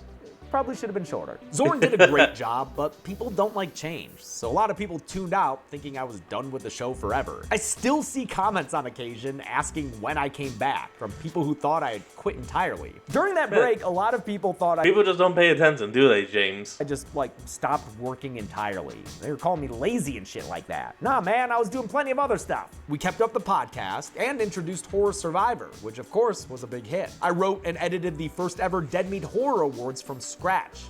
probably should have been shorter. Zoran did a great job, but people don't like change, so a lot of people tuned out thinking I was done with the show forever. I still see comments on occasion asking when I came back from people who thought I had quit entirely. During that break, a lot of people thought People just don't pay attention, do they, James? I just, stopped working entirely. They were calling me lazy and shit like that. Nah, man, I was doing plenty of other stuff. We kept up the podcast and introduced Horror Survivor, which of course was a big hit. I wrote and edited the first ever Dead Meat Horror Awards from scratch,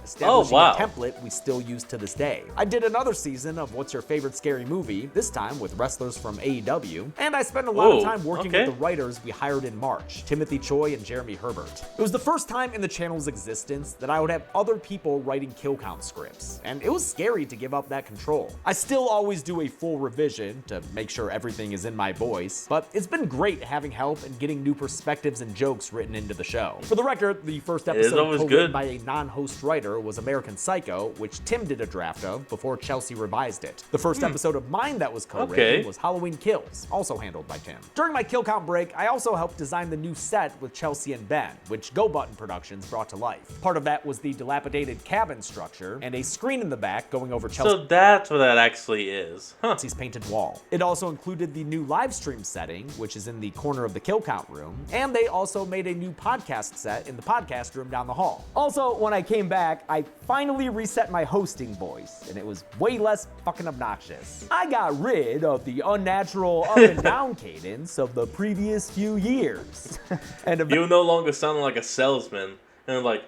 establishing a template we still use to this day. I did another season of What's Your Favorite Scary Movie, this time with wrestlers from AEW, and I spent a lot of time working with the writers we hired in March, Timothy Choi and Jeremy Herbert. It was the first time in the channel's existence that I would have other people writing kill count scripts, and it was scary to give up that control. I still always do a full revision to make sure everything is in my voice, but it's been great having help and getting new perspectives and jokes written into the show. For the record, the first episode co-written by a non-host writer was American Psycho, which Tim did a draft of before Chelsea revised it. The first episode of mine that was co-written was Halloween Kills, also handled by Tim. During my kill count break, I also helped design the new set with Chelsea and Ben, which Go Button Productions brought to life. Part of that was the dilapidated cabin structure and a screen in the back going over Chelsea's So that's what that actually is. painted wall. It also included the new live stream setting, which is in the corner of the kill count room, and they also made a new podcast set in the podcast room down the hall. Also, when I came back, I finally reset my hosting voice, and it was way less fucking obnoxious. I got rid of the unnatural up and down cadence of the previous few years. And you no longer sound like a salesman, and like,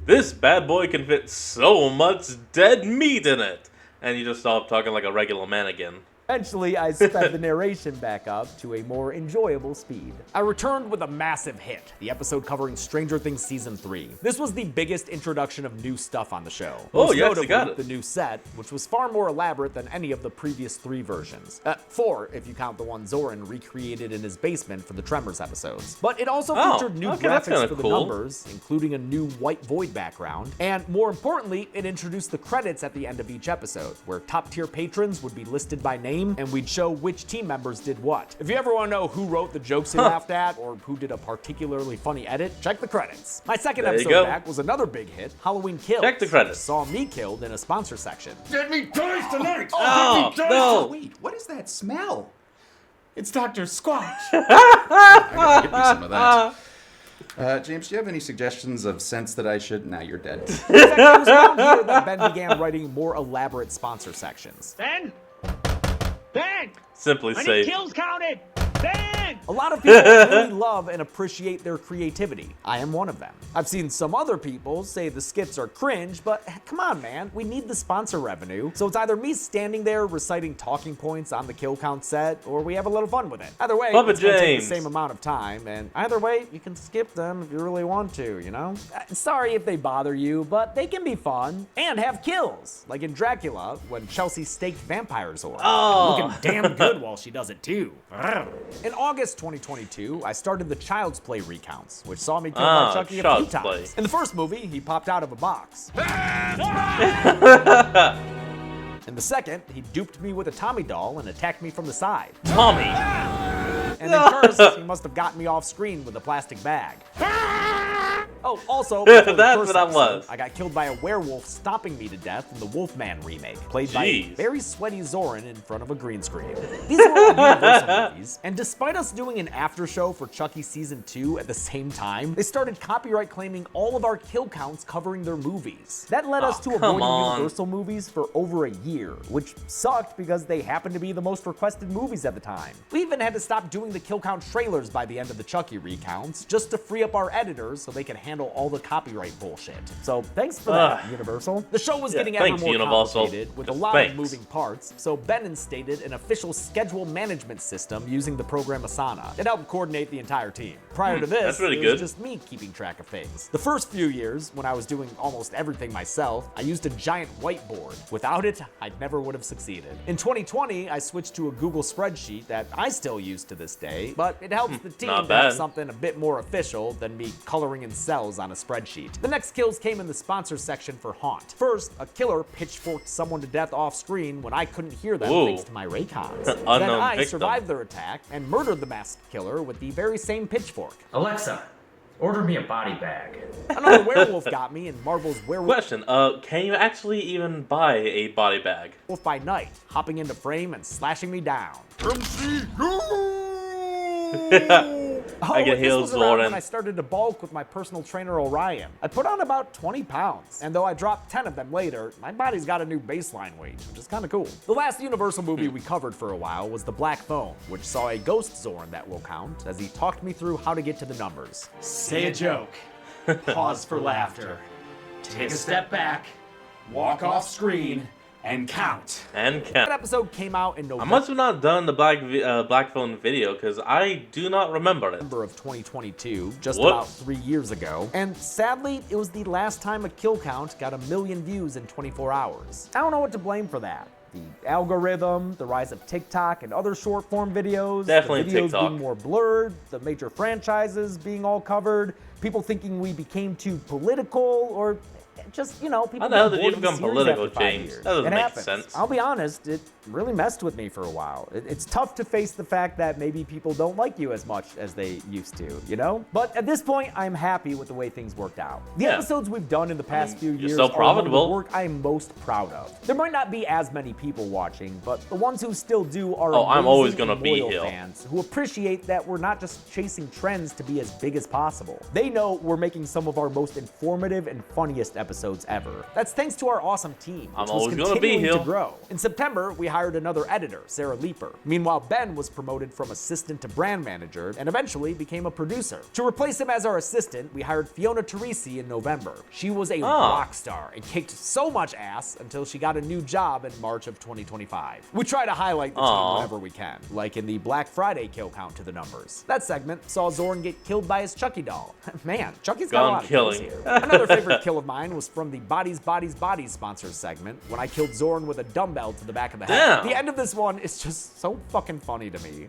this bad boy can fit so much dead meat in it. And you just stop talking like a regular man again. Eventually, I sped the narration back up to a more enjoyable speed. I returned with a massive hit, the episode covering Stranger Things Season 3. This was the biggest introduction of new stuff on the show. Most notably, the new set, which was far more elaborate than any of the previous 3 versions. 4, if you count the one Zoran recreated in his basement for the Tremors episodes. But it also featured new graphics for the numbers, including a new white void background, and more importantly, it introduced the credits at the end of each episode, where top-tier patrons would be listed by name, and we'd show which team members did what. If you ever want to know who wrote the jokes he laughed at, or who did a particularly funny edit, check the credits. My second episode back was another big hit, Halloween Kills. Check the credits. Saw me killed in a sponsor section. Dead Meat dies tonight! Oh, Dead Meat dies no. Wait, what is that smell? It's Dr. Squatch. I gotta get me some of that. James, do you have any suggestions of scents that I should... Nah, you're dead. It was around here that Ben began writing more elaborate sponsor sections. Ben! Simply I say. need kills counted! Ben! A lot of people really love and appreciate their creativity. I am one of them. I've seen some other people say the skits are cringe, but come on, man, we need the sponsor revenue. So it's either me standing there reciting talking points on the kill count set, or we have a little fun with it. Either way, it's gonna take the same amount of time, and either way, you can skip them if you really want to, you know? Sorry if they bother you, but they can be fun and have kills, like in Dracula, when Chelsea staked Vampire Zora. Looking damn good while she does it too. In August 2022, I started the Child's Play recounts, which saw me kill by Chucky a few times. In the first movie, he popped out of a box. In the second, he duped me with a Tommy doll and attacked me from the side. Tommy! And then first, he must have gotten me off screen with a plastic bag. Oh, also, before the That's first what I episode, was. I got killed by a werewolf stomping me to death in the Wolfman remake, played by a very sweaty Zoran in front of a green screen. These were all Universal movies, and despite us doing an after show for Chucky Season 2 at the same time, they started copyright claiming all of our kill counts covering their movies. That led us to avoiding Universal movies for over a year, which sucked because they happened to be the most requested movies at the time. We even had to stop doing the kill count trailers by the end of the Chucky recounts, just to free up our editors so they could handle all the copyright bullshit. So thanks for that, Universal. The show was getting ever more complicated with a lot of moving parts, so Ben instated an official schedule management system using the program Asana. It helped coordinate the entire team. Prior to this, it was just me keeping track of things. The first few years, when I was doing almost everything myself, I used a giant whiteboard. Without it, I never would have succeeded. In 2020, I switched to a Google spreadsheet that I still use to this day, but it helps the team to have something a bit more official than me coloring in cells on a spreadsheet. The next kills came in the sponsor section for Haunt. First, a killer pitchforked someone to death off screen when I couldn't hear them thanks to my Raycons. Then I survived their attack and murdered the masked killer with the very same pitchfork. Alexa, order me a body bag. Another werewolf got me in Marvel's Werewolf. Question, can you actually even buy a body bag? Wolf by Night, hopping into frame and slashing me down. I can heal Zoran. When I started to bulk with my personal trainer Orion. I put on about 20 pounds, and though I dropped 10 of them later, my body's got a new baseline weight, which is kind of cool. The last Universal movie we covered for a while was The Black Phone, which saw a ghost Zoran that will count as he talked me through how to get to the numbers. Say a joke, pause for laughter, take a step back, walk off screen, and count. That episode came out in November. I must have not done the Black Phone video because I do not remember it. Of 2022, just about 3 years ago. And sadly, it was the last time a kill count got 1 million views in 24 hours. I don't know what to blame for that. The algorithm, the rise of TikTok and other short form videos, definitely the videos TikTok being more blurred, the major franchises being all covered, people thinking we became too political, or just, you know, people. How the hell did you become political, James? That doesn't make sense. I'll be honest, it really messed with me for a while. It's tough to face the fact that maybe people don't like you as much as they used to, you know? But at this point, I'm happy with the way things worked out. The episodes we've done in the past few years so profitable. are the work I'm most proud of. There might not be as many people watching, but the ones who still do are I'm always gonna be loyal here. fans who appreciate that we're not just chasing trends to be as big as possible. They know we're making some of our most informative and funniest episodes ever. That's thanks to our awesome team, which was continuing to grow. In September, we hired another editor, Sarah Leeper. Meanwhile, Ben was promoted from assistant to brand manager and eventually became a producer. To replace him as our assistant, we hired Fiona Teresi in November. She was a rock star and kicked so much ass until she got a new job in March of 2025. We try to highlight the team whenever we can, like in the Black Friday kill count to the numbers. That segment saw Zoran get killed by his Chucky doll. Man, Chucky's got a lot of kills here. Another favorite kill of mine was from the Bodies, Bodies, Bodies sponsors segment when I killed Zoran with a dumbbell to the back of the head. The end of this one is just so fucking funny to me.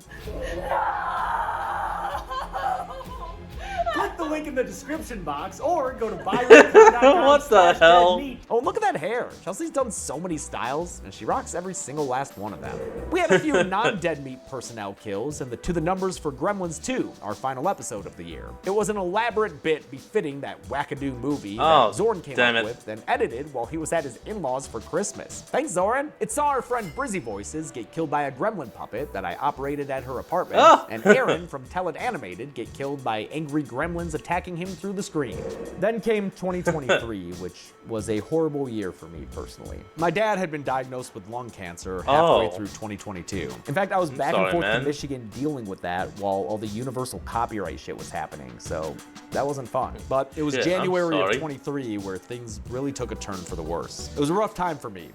Click the link in the description box or go to buyraycon.com. What the hell? Oh, look at that hair. Chelsea's done so many styles, and she rocks every single last one of them. We have a few non-dead meat personnel kills and the To the Numbers for Gremlins 2, our final episode of the year. It was an elaborate bit befitting that wackadoo movie that Zoran came up with and edited while he was at his in-laws for Christmas. Thanks, Zoran. It saw our friend Brizzy Voices get killed by a gremlin puppet that I operated at her apartment, and Aaron from Tell It Animated get killed by angry gremlins attacking him through the screen. Then came 2023, which was a horrible year for me personally. My dad had been diagnosed with lung cancer halfway through 2022. In fact, I was back and forth to Michigan dealing with that while all the Universal copyright shit was happening, so that wasn't fun. But it was January of 23 where things really took a turn for the worse. It was a rough time for me,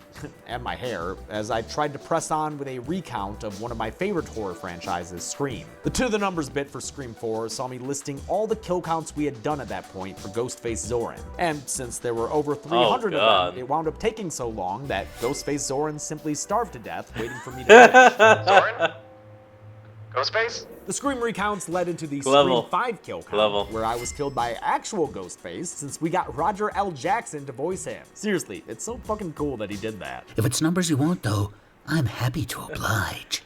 and my hair, as I tried to press on with a recount of one of my favorite horror franchises, Scream. The To the Numbers bit for Scream 4 saw me listing all the kill counts we had done at that point for Ghostface Zoran. And since there were over 300 of them, it wound up taking so long that Ghostface Zoran simply starved to death waiting for me to finish. Zoran? Ghostface? The Scream recounts led into the Scream 5 kill count, where I was killed by actual Ghostface since we got Roger L. Jackson to voice him. Seriously, it's so fucking cool that he did that. If it's numbers you want, though, I'm happy to oblige.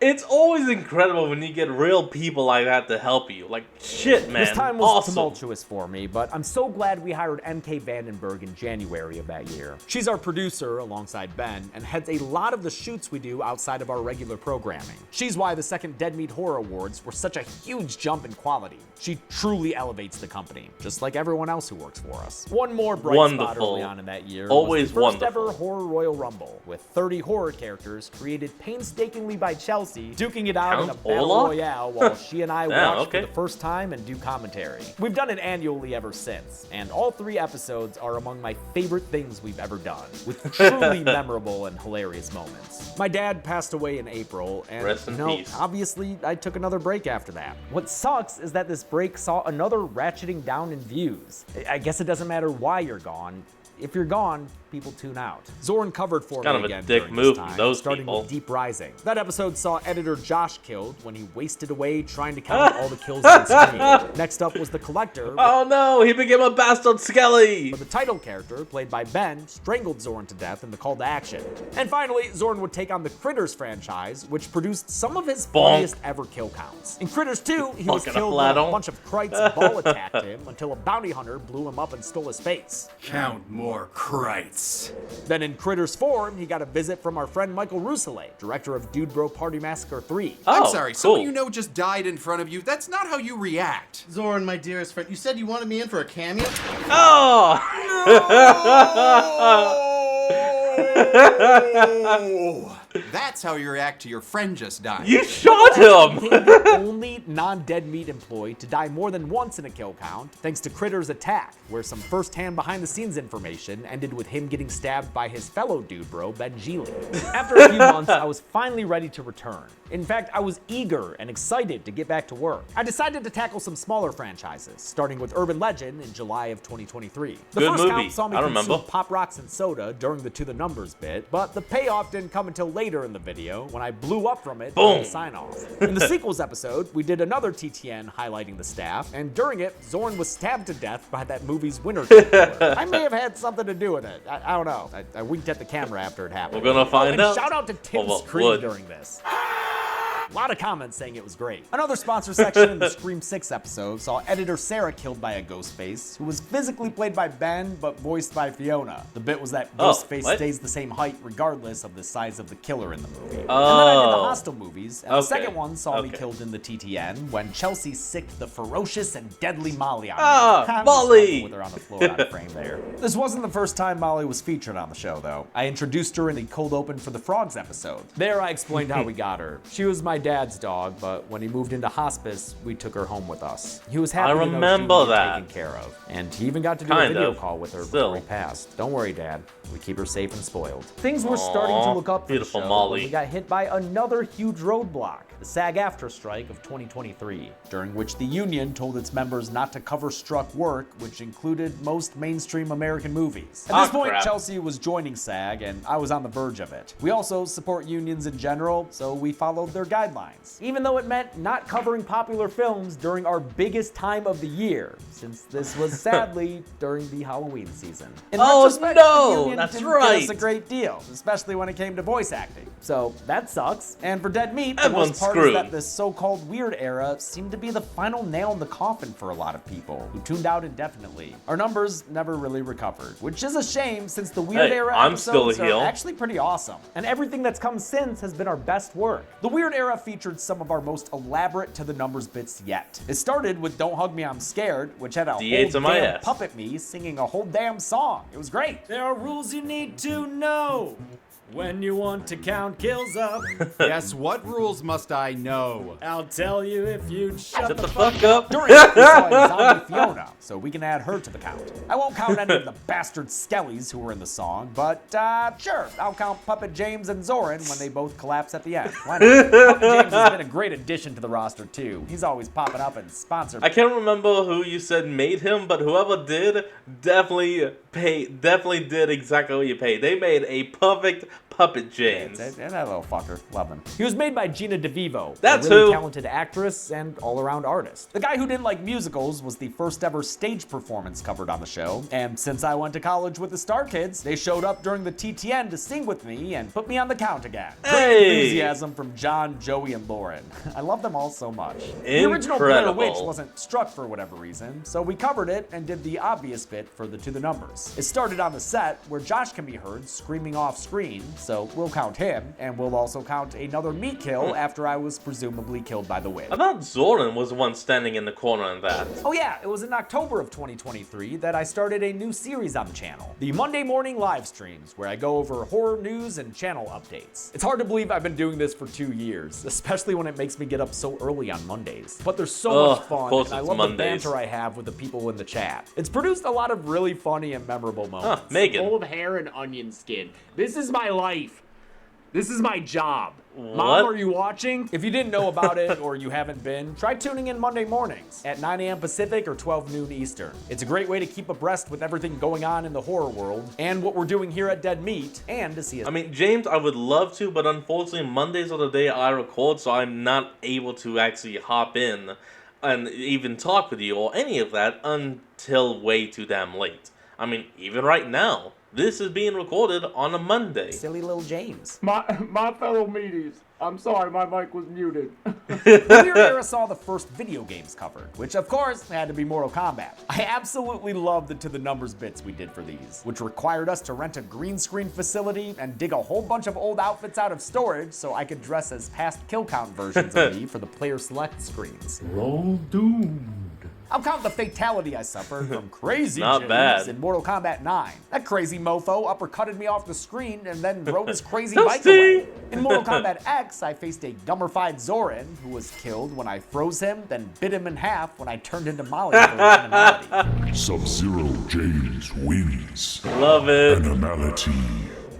It's always incredible when you get real people like that to help you. Like, shit, man. This time was awesome. tumultuous for me, but I'm so glad we hired MK Vandenberg in January of that year. She's our producer alongside Ben and heads a lot of the shoots we do outside of our regular programming. She's why the second Dead Meat Horror Awards were such a huge jump in quality. She truly elevates the company, just like everyone else who works for us. One more bright spot early on in that year Always was the first ever Horror Royal Rumble, with 30 horror characters created painstakingly by Chelsea, duking it out in a battle royale while she and I watched for the first time and do commentary. We've done it annually ever since, and all 3 episodes are among my favorite things we've ever done, with truly memorable and hilarious moments. My dad passed away in April, and obviously I took another break after that. What sucks is that this break saw another ratcheting down in views. I guess it doesn't matter why you're gone. If you're gone, people tune out. Zoran covered for me again during this time, starting with Deep Rising. That episode saw editor Josh killed when he wasted away trying to count all the kills on screen. Next up was the Collector. Oh no, he became a bastard Skelly! But the title character, played by Ben, strangled Zoran to death in the call to action. And finally, Zoran would take on the Critters franchise, which produced some of his funniest ever kill counts. In Critters 2, he was killed when a bunch of Krites ball attacked him until a bounty hunter blew him up and stole his face. Count more Krites. Then in Critters 4, he got a visit from our friend Michael Rousselet, director of Dude Bro Party Massacre 3. I'm sorry, someone you know just died in front of you. That's not how you react. Zoran, my dearest friend, you said you wanted me in for a cameo? Oh! No! That's how you react to your friend just dying. You shot him! He became the only non-dead meat employee to die more than once in a kill count, thanks to Critter's Attack, where some first-hand behind-the-scenes information ended with him getting stabbed by his fellow dude bro, Ben Geely. After a few months, I was finally ready to return. In fact, I was eager and excited to get back to work. I decided to tackle some smaller franchises, starting with Urban Legend in July of 2023. The first count saw me consume Pop Rocks and soda during the To The Numbers bit, but the payoff didn't come until later in the video when I blew up from it during the sign-off. In the sequels episode, we did another TTN highlighting the staff, and during it, Zoran was stabbed to death by that movie's winner killer. I may have had something to do with it. I don't know. I winked at the camera after it happened. We're gonna find out. Shout out to Tim Scream during this. A lot of comments saying it was great. Another sponsor section in the Scream 6 episode saw editor Sarah killed by a Ghostface, who was physically played by Ben, but voiced by Fiona. The bit was that Ghostface stays the same height regardless of the size of the killer in the movie. And then I did the Hostel movies, and the second one saw me killed in the TTN when Chelsea sicked the ferocious and deadly Molly on me. Molly! With her on the floor out of frame there. This wasn't the first time Molly was featured on the show, though. I introduced her in the cold open for the Frogs episode. There I explained how we got her. She was my dad's dog, but when he moved into hospice, we took her home with us. He was happy to know she was taken care of, and he even got to do a video call with her before he passed. Don't worry, Dad. We keep her safe and spoiled. Things were starting to look up for the show when we got hit by another huge roadblock, the SAG-AFTRA strike of 2023, during which the union told its members not to cover struck work, which included most mainstream American movies. At this point, Chelsea was joining SAG, and I was on the verge of it. We also support unions in general, so we followed their guidelines, even though it meant not covering popular films during our biggest time of the year, since this was sadly during the Halloween season. In retrospect, the union didn't get us a great deal, especially when it came to voice acting. So that sucks. And for Dead Meat, the worst part is that this so-called weird era seemed to be the final nail in the coffin for a lot of people who tuned out indefinitely. Our numbers never really recovered, which is a shame since the weird era episodes are actually pretty awesome. And everything that's come since has been our best work. The weird era featured some of our most elaborate to the numbers bits yet. It started with Don't Hug Me, I'm Scared, which had a whole damn puppet me singing a whole damn song. It was great. There are rules you need to know when you want to count kills up. Yes, what rules must I know? I'll tell you if you'd shut the fuck up. During it, we saw a zombie Fiona, so we can add her to the count. I won't count any of the bastard Skellies who were in the song, but sure, I'll count Puppet James and Zoran when they both collapse at the end. Why not? Puppet James has been a great addition to the roster too. He's always popping up and sponsored. I can't remember who you said made him, but whoever did definitely definitely did exactly what you paid. They made a perfect puppet James. And that little fucker, love him. He was made by Gina DeVivo, That's a really who. talented actress and all-around artist. The guy who didn't like musicals was the first ever stage performance covered on the show, and since I went to college with the Star Kids, they showed up during the TTN to sing with me and put me on the count again. Great enthusiasm from John, Joey, and Lauren. I love them all so much. The original Blair Witch wasn't struck for whatever reason, so we covered it and did the obvious bit for the To The Numbers. It started on the set, where Josh can be heard screaming off screen, so we'll count him, and we'll also count another me kill after I was presumably killed by the witch. I thought Zoran was the one standing in the corner in that. Oh yeah, it was in October of 2023 that I started a new series on the channel, the Monday morning live streams, where I go over horror news and channel updates. It's hard to believe I've been doing this for 2 years, especially when it makes me get up so early on Mondays. But there's so much fun, and I love the banter I have with the people in the chat. It's produced a lot of really funny and memorable moments. Megan. Old hair and onion skin. This is my life. This is my job. What? Mom, are you watching? If you didn't know about it or you haven't been, try tuning in Monday mornings at 9 a.m. Pacific or 12 noon Eastern. It's a great way to keep abreast with everything going on in the horror world and what we're doing here at Dead Meat, and to see us. I mean, James, I would love to, but unfortunately Mondays are the day I record, so I'm not able to actually hop in and even talk with you or any of that until way too damn late. I mean, even right now, this is being recorded on a Monday. Silly little James. My fellow meaties. I'm sorry, my mic was muted. The Weird Era saw the first video games covered, which of course had to be Mortal Kombat. I absolutely love the To The Numbers bits we did for these, which required us to rent a green screen facility and dig a whole bunch of old outfits out of storage so I could dress as past kill count versions of me for the player select screens. Roll doomed. I'll count the fatality I suffered from Crazy Not James bad. in Mortal Kombat 9. That crazy mofo uppercutted me off the screen and then rode his crazy bike away. In Mortal Kombat X, I faced a gummified Zoran who was killed when I froze him, then bit him in half when I turned into Molly for animality. Sub-Zero James wins. Love it. Animality.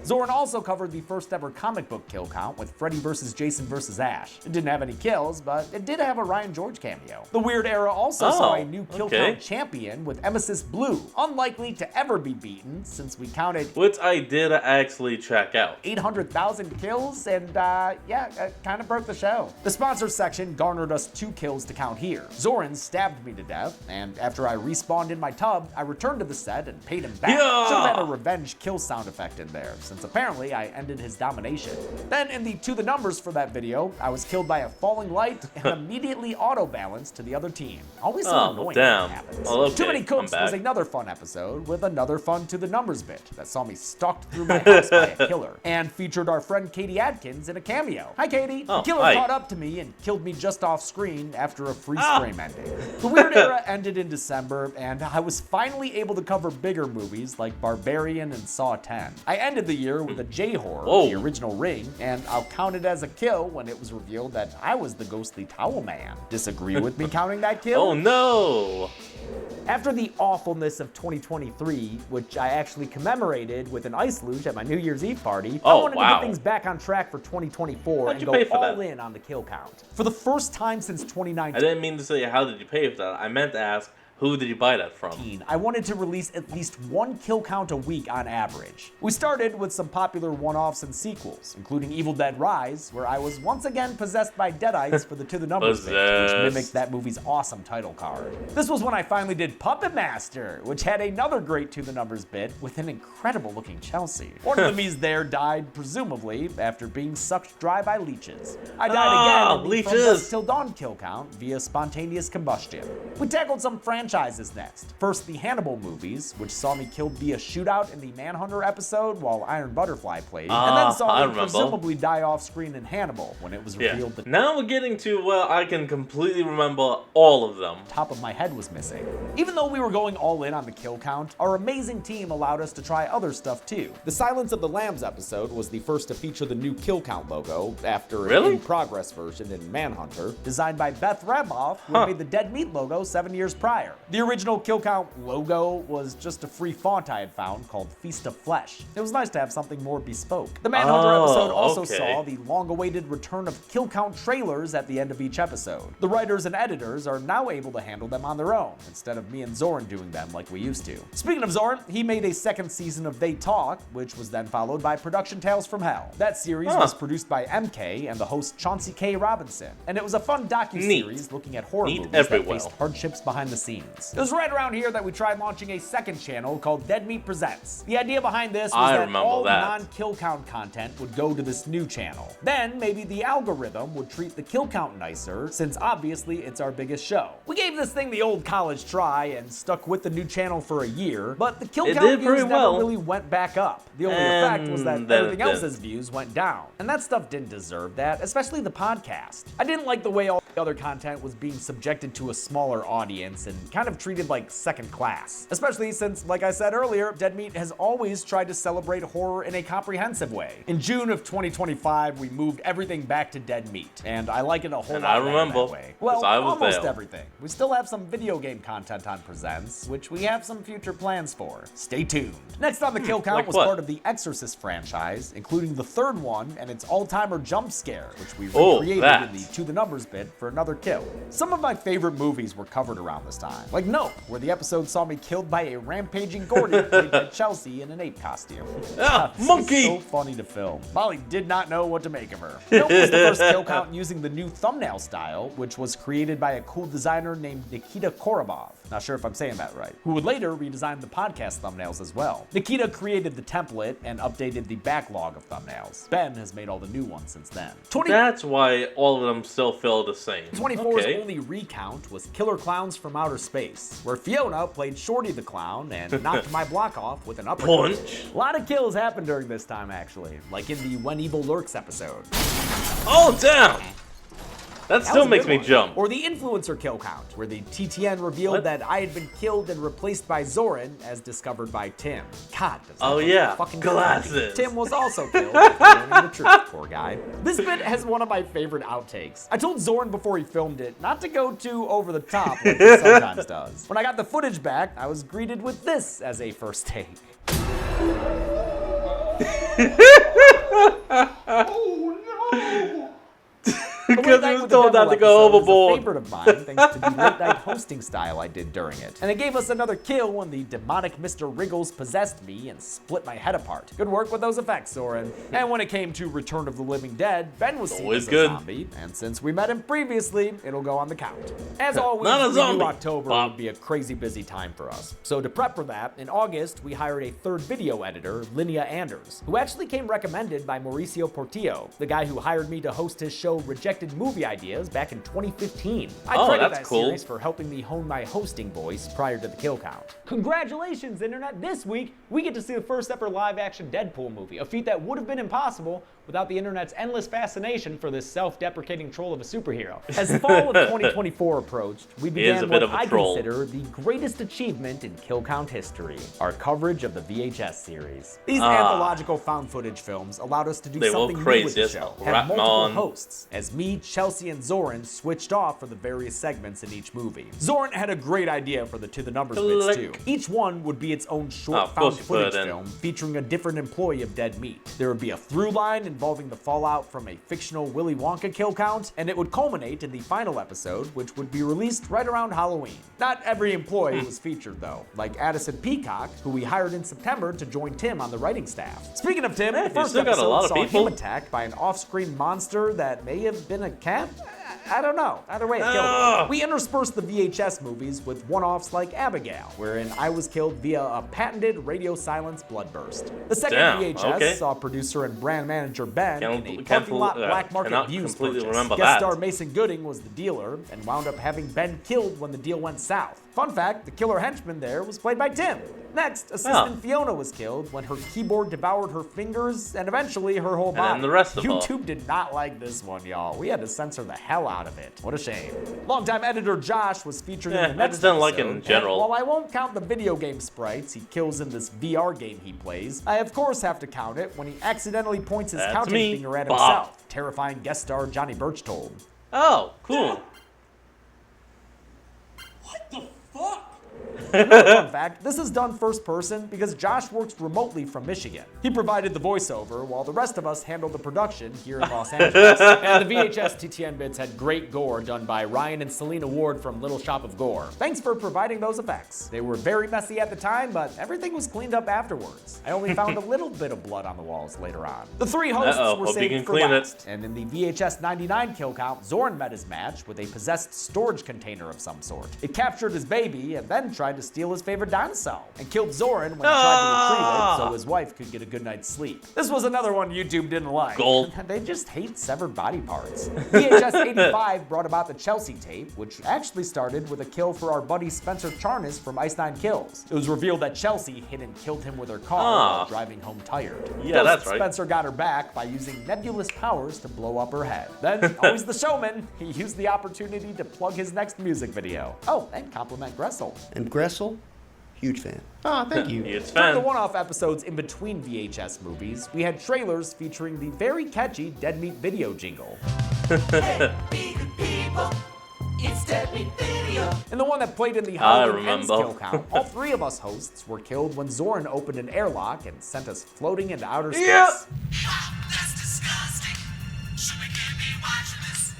Zoran also covered the first ever comic book kill count with Freddy vs. Jason vs. Ash. It didn't have any kills, but it did have a Ryan George cameo. The Weird Era also saw a new kill count champion with Emesis Blue, unlikely to ever be beaten since we counted, which I did actually check out, 800,000 kills, and kind of broke the show. The sponsor section garnered us 2 kills to count here. Zoran stabbed me to death, and after I respawned in my tub, I returned to the set and paid him back. Yeah! Should have had a revenge kill sound effect in there, since apparently I ended his domination. Then in the To The Numbers for that video, I was killed by a falling light and immediately auto-balanced to the other team. Always so annoying when that happens. Well, okay, Too Many Cooks I'm back. was another fun episode with another fun To The Numbers bit that saw me stalked through my house by a killer, and featured our friend Katie Adkins in a cameo. Hi Katie! The killer caught up to me and killed me just off screen after a freeze frame ending. The Weird Era ended in December, and I was finally able to cover bigger movies like Barbarian and Saw 10. I ended the year with a J-horror, the original Ring, and I'll count it as a kill when it was revealed that I was the ghostly towel man. Disagree with me counting that kill? Oh no! After the awfulness of 2023, which I actually commemorated with an ice luge at my New Year's Eve party, I wanted to get things back on track for 2024 and go all in on the kill count. For the first time since 2019. I didn't mean to say how did you pay for that. I meant to ask, who did you buy that from? I wanted to release at least 1 kill count a week on average. We started with some popular one-offs and sequels, including Evil Dead Rise, where I was once again possessed by Deadites for the To The Numbers bit, which mimicked that movie's awesome title card. This was when I finally did Puppet Master, which had another great To The Numbers bit with an incredible looking Chelsea. One of the me's there died, presumably, after being sucked dry by leeches. I died again in the From Dusk Till Dawn kill count via spontaneous combustion. We tackled some franchises next. First, the Hannibal movies, which saw me killed via shootout in the Manhunter episode while Iron Butterfly played, and then saw me presumably die off screen in Hannibal when it was revealed that now we're getting to where I can completely remember all of them. Top of my head was missing. Even though we were going all in on the kill count, our amazing team allowed us to try other stuff too. The Silence of the Lambs episode was the first to feature the new kill count logo after an in-progress version in Manhunter, designed by Beth Raboff, who made the Dead Meat logo 7 years prior. The original Kill Count logo was just a free font I had found called Feast of Flesh. It was nice to have something more bespoke. The Manhunter episode also saw the long-awaited return of Kill Count trailers at the end of each episode. The writers and editors are now able to handle them on their own, instead of me and Zoran doing them like we used to. Speaking of Zoran, he made a second season of They Talk, which was then followed by Production Tales from Hell. That series was produced by MK and the host Chauncey K. Robinson, and it was a fun docu-series looking at horror movies that faced hardships behind the scenes. It was right around here that we tried launching a second channel called Dead Meat Presents. The idea behind this was that all non-kill count content would go to this new channel. Then maybe the algorithm would treat the kill count nicer, since obviously it's our biggest show. We gave this thing the old college try and stuck with the new channel for a year, but the kill count views never really went back up. The only effect was that everything else's views went down. And that stuff didn't deserve that, especially the podcast. I didn't like the way all the other content was being subjected to a smaller audience and kind of treated like second class. Especially since, like I said earlier, Dead Meat has always tried to celebrate horror in a comprehensive way. In June of 2025, we moved everything back to Dead Meat, and I like it a whole lot better that way. Well, almost everything. We still have some video game content on Presents, which we have some future plans for. Stay tuned. Next on the Kill Count was part of the Exorcist franchise, including the third one and its all-timer jump scare, which we recreated in the To the Numbers bit for another kill. Some of my favorite movies were covered around this time, like Nope, where the episode saw me killed by a rampaging Gordy played by Chelsea in an ape costume. Monkey! So funny to film. Molly did not know what to make of her. Nope was the first Kill Count using the new thumbnail style, which was created by a cool designer named Nikita Korobov. Not sure if I'm saying that right. Who would later redesign the podcast thumbnails as well. Nikita created the template and updated the backlog of thumbnails. Ben has made all the new ones since then. That's why all of them still feel the same. 24's only recount was Killer Clowns from Outer Space, where Fiona played Shorty the Clown and knocked my block off with an uppercut. A lot of kills happened during this time, actually, like in the When Evil Lurks episode. Oh, damn! That still makes me jump. Or the influencer kill count, where the TTN revealed that I had been killed and replaced by Zoran, as discovered by Tim. God, does that fucking glasses. Tim was also killed after learning the truth, poor guy. This bit has one of my favorite outtakes. I told Zoran before he filmed it not to go too over the top like he sometimes does. When I got the footage back, I was greeted with this as a first take. Oh no! Because he was told not to go overboard. A favorite of mine, thanks to the late night hosting style I did during it. And it gave us another kill when the demonic Mr. Wriggles possessed me and split my head apart. Good work with those effects, Zoran. And when it came to Return of the Living Dead, Ben was seen as a zombie, and since we met him previously, it'll go on the count. As always, we knew October would be a crazy busy time for us. So to prep for that, in August, we hired a third video editor, Linnea Anders, who actually came recommended by Mauricio Portillo, the guy who hired me to host his show Rejected Movie Ideas back in 2015. I credit that series for helping me hone my hosting voice prior to the kill count. Congratulations, Internet! This week, we get to see the first ever live-action Deadpool movie, a feat that would have been impossible without the internet's endless fascination for this self-deprecating troll of a superhero. As the fall of 2024 approached, we began what I consider the greatest achievement in kill count history, our coverage of the VHS series. These anthological found footage films allowed us to do something new with the show, have multiple hosts, as me, Chelsea, and Zoran switched off for the various segments in each movie. Zoran had a great idea for the To the Numbers bits too. Each one would be its own short found footage film featuring a different employee of Dead Meat. There would be a through line involving the fallout from a fictional Willy Wonka kill count, and it would culminate in the final episode, which would be released right around Halloween. Not every employee was featured though, like Addison Peacock, who we hired in September to join Tim on the writing staff. Speaking of Tim, the first episode saw him attacked by an off-screen monster that may have been a cat? I don't know. Either way, it killed him. We interspersed the VHS movies with one-offs like Abigail, wherein I was killed via a patented radio silence bloodburst. The second VHS saw producer and brand manager Ben in a parking lot black market views purchase. Guest star Mason Gooding was the dealer and wound up having Ben killed when the deal went south. Fun fact, the killer henchman there was played by Tim. Next, assistant Fiona was killed when her keyboard devoured her fingers and eventually her whole body. And the rest of YouTube did not like this one, y'all. We had to censor the hell out of it. What a shame. Longtime editor Josh was featured in the next I just don't like it in general. While I won't count the video game sprites he kills in this VR game he plays, I of course have to count it when he accidentally points his counting finger at himself, terrifying guest star Johnny Birchtold. Oh, cool. What the fuck? Another fun fact, this is done first person because Josh works remotely from Michigan. He provided the voiceover while the rest of us handled the production here in Los Angeles. And the VHS TTN bits had great gore done by Ryan and Selena Ward from Little Shop of Gore. Thanks for providing those effects. They were very messy at the time, but everything was cleaned up afterwards. I only found a little bit of blood on the walls later on. The three hosts were saved for last, and in the VHS 99 kill count, Zorn met his match with a possessed storage container of some sort. It captured his baby and then tried to steal his favorite dinosaur, and killed Zorn when he tried to retrieve it so his wife could get a good night's sleep. This was another one YouTube didn't like. Gold. They just hate severed body parts. VHS 85 brought about the Chelsea tape, which actually started with a kill for our buddy Spencer Charnas from Ice 9 Kills. It was revealed that Chelsea hit and killed him with her car while driving home tired. Yeah, that's right. Spencer got her back by using nebulous powers to blow up her head. Then, always the showman, he used the opportunity to plug his next music video. Oh, and compliment Gressel. And Gressel? Huge fan. Ah, thank you. During the one-off episodes in between VHS movies, we had trailers featuring the very catchy Dead Meat video jingle. It's Dead Meat Video. And the one that played in the Halloween Ends kill count, all three of us hosts were killed when Zorn opened an airlock and sent us floating into outer space. Yeah. That's disgusting. Should we be watching this?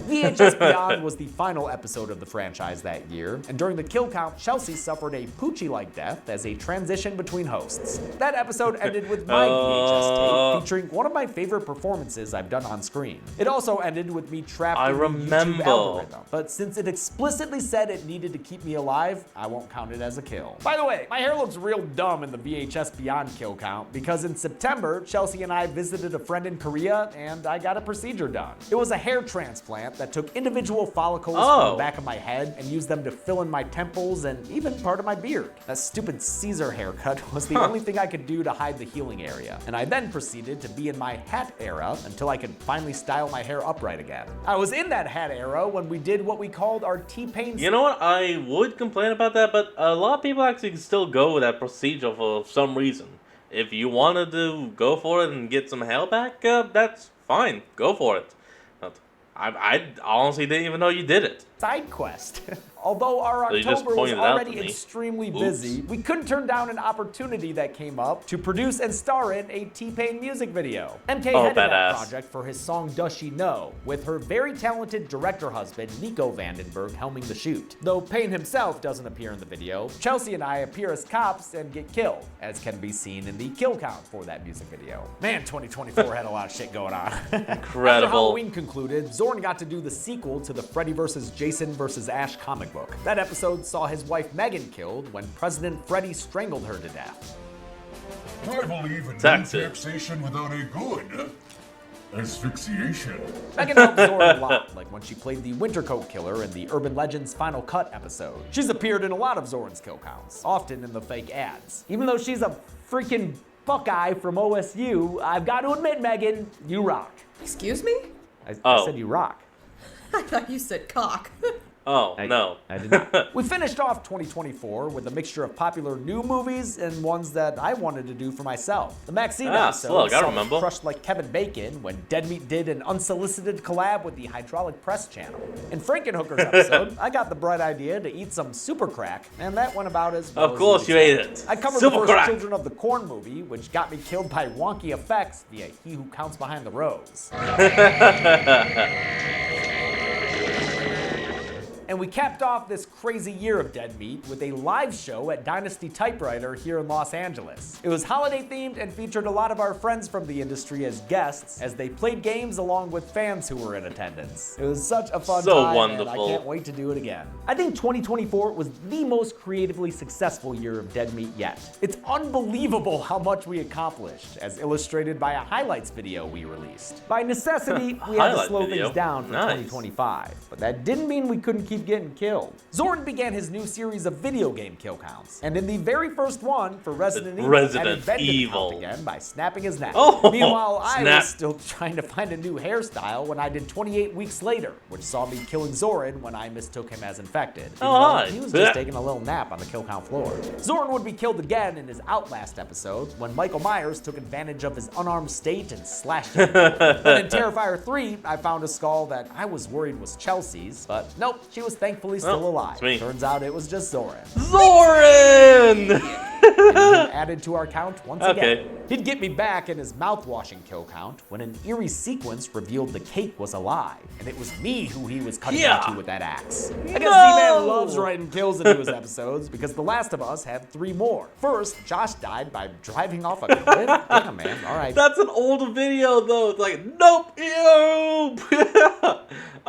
VHS Beyond was the final episode of the franchise that year, and during the kill count, Chelsea suffered a Poochie-like death as a transition between hosts. That episode ended with my VHS tape featuring one of my favorite performances I've done on screen. It also ended with me trapped in the YouTube algorithm, but since it explicitly said it needed to keep me alive, I won't count it as a kill. By the way, my hair looks real dumb in the VHS Beyond kill count because in September, Chelsea and I visited a friend in Korea and I got a procedure done. It was a hair transplant that took individual follicles from the back of my head and used them to fill in my temples and even part of my beard. That stupid Caesar haircut was the only thing I could do to hide the healing area. And I then proceeded to be in my hat era until I could finally style my hair upright again. I was in that hat era when we did what we called our T-Pain. You know what? I would complain about that, but a lot of people actually still go with that procedure for some reason. If you wanted to go for it and get some hair back, that's fine. Go for it. I honestly didn't even know you did it. Side quest. Although our October was already extremely busy, we couldn't turn down an opportunity that came up to produce and star in a T-Pain music video. MK headed that project for his song Does She Know, with her very talented director husband, Nico Vandenberg, helming the shoot. Though Payne himself doesn't appear in the video, Chelsea and I appear as cops and get killed, as can be seen in the kill count for that music video. Man, 2024 had a lot of shit going on. Incredible. After Halloween concluded, Zorn got to do the sequel to the Freddy vs. Jason vs. Ash comic book. That episode saw his wife Megan killed when President Freddy strangled her to death. I believe in taxation without a good asphyxiation. Megan helped Zorn a lot, like when she played the Wintercoat Killer in the Urban Legends Final Cut episode. She's appeared in a lot of Zorn's kill counts, often in the fake ads. Even though she's a freaking Buckeye from OSU, I've got to admit, Megan, you rock. Excuse me? I said you rock. I thought you said cock. No. I did not. We finished off 2024 with a mixture of popular new movies and ones that I wanted to do for myself. The Maxine episode saw crushed like Kevin Bacon when Dead Meat did an unsolicited collab with the Hydraulic Press channel. In Frankenhooker's episode, I got the bright idea to eat some super crack, and that went about as well. Of course you ate it. I covered the first Children of the Corn movie, which got me killed by wonky effects via He Who Counts Behind the Rose. And we capped off this crazy year of Dead Meat with a live show at Dynasty Typewriter here in Los Angeles. It was holiday themed and featured a lot of our friends from the industry as guests as they played games along with fans who were in attendance. It was such a fun time, and I can't wait to do it again. I think 2024 was the most creatively successful year of Dead Meat yet. It's unbelievable how much we accomplished, as illustrated by a highlights video we released. By necessity, we had to slow things down for 2025, but that didn't mean we couldn't keep getting killed. Zorn began his new series of video game kill counts, and in the very first one for Resident Evil, invented the count again by snapping his neck. Meanwhile, I was still trying to find a new hairstyle when I did 28 weeks later, which saw me killing Zoran when I mistook him as infected. He was just taking a little nap on the kill count floor. Zorn would be killed again in his Outlast episode when Michael Myers took advantage of his unarmed state and slashed him. But in Terrifier 3, I found a skull that I was worried was Chelsea's, but nope, she was was thankfully still alive. Turns out it was just Zoran. Zoran! Added to our count once again. He'd get me back in his mouth-washing kill count when an eerie sequence revealed the cake was alive, and it was me who he was cutting into with that axe. I guess Z-Man loves writing kills into his episodes because The Last of Us had 3 more. First, Josh died by driving off a cliff. Damn, man, all right. That's an old video, though. It's like, nope, ew.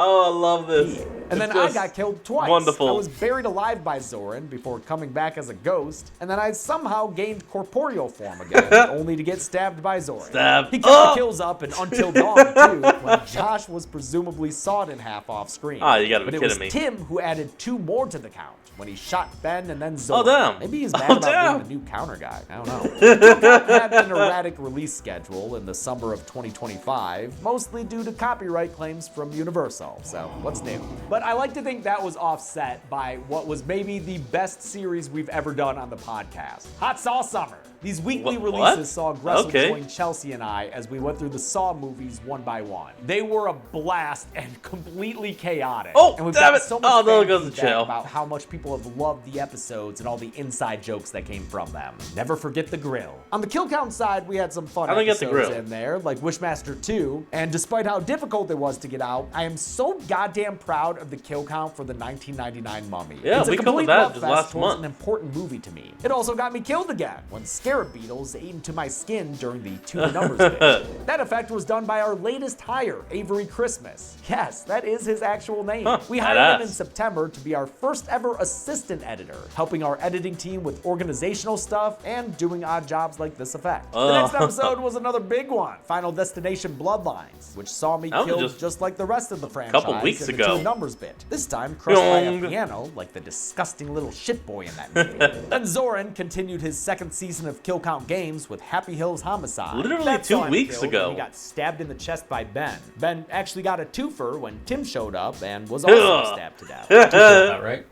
Oh, I love this. And then I got killed twice. Wonderful. I was buried alive by Zoran before coming back as a ghost, and then I somehow gained corporeal form again, only to get stabbed by Zoran. Stabbed. He kept the kills up and Until Dawn, too, when Josh was presumably sawed in half off screen. Ah, you gotta be kidding me. But it was Tim who added 2 more to the count, when he shot Ben and then Zoran. Oh, damn. Maybe he's mad about being the new counter guy. I don't know. Had an erratic release schedule in the summer of 2025, mostly due to copyright claims from Universal. So, what's new? But I like to think that was offset by what was maybe the best series we've ever done on the podcast, Hot Sauce Summer. These weekly releases saw Gressel join Chelsea and I as we went through the Saw movies one by one. They were a blast and completely chaotic. Oh, and we've damn gotten it. so much Oh, there fan goes the feedback chill. about how much people have loved the episodes and all the inside jokes that came from them. Never forget the grill. On the kill count side, we had some fun episodes in there, like Wishmaster 2, and despite how difficult it was to get out, I am so goddamn proud of the kill count for the 1999 Mummy. Yeah, it's we a covered complete that love just fest last towards month. an important movie to me. It also got me killed again when scarab beetles ate into my skin during the 2 numbers bit. That effect was done by our latest hire, Avery Christmas. Yes, that is his actual name. We hired him in September to be our first ever assistant editor, helping our editing team with organizational stuff and doing odd jobs like this effect. The next episode was another big one, Final Destination Bloodlines, which saw me killed just like the rest of the franchise couple weeks in the ago. 2 numbers bit. This time crushed by a piano like the disgusting little shit boy in that movie. Then Zoran continued his 2nd season of Kill Count Games with Happy Hills Homicide. Literally That 2 saw him weeks killed ago. when He got stabbed in the chest by Ben. Ben actually got a twofer when Tim showed up and was also stabbed to death. About right?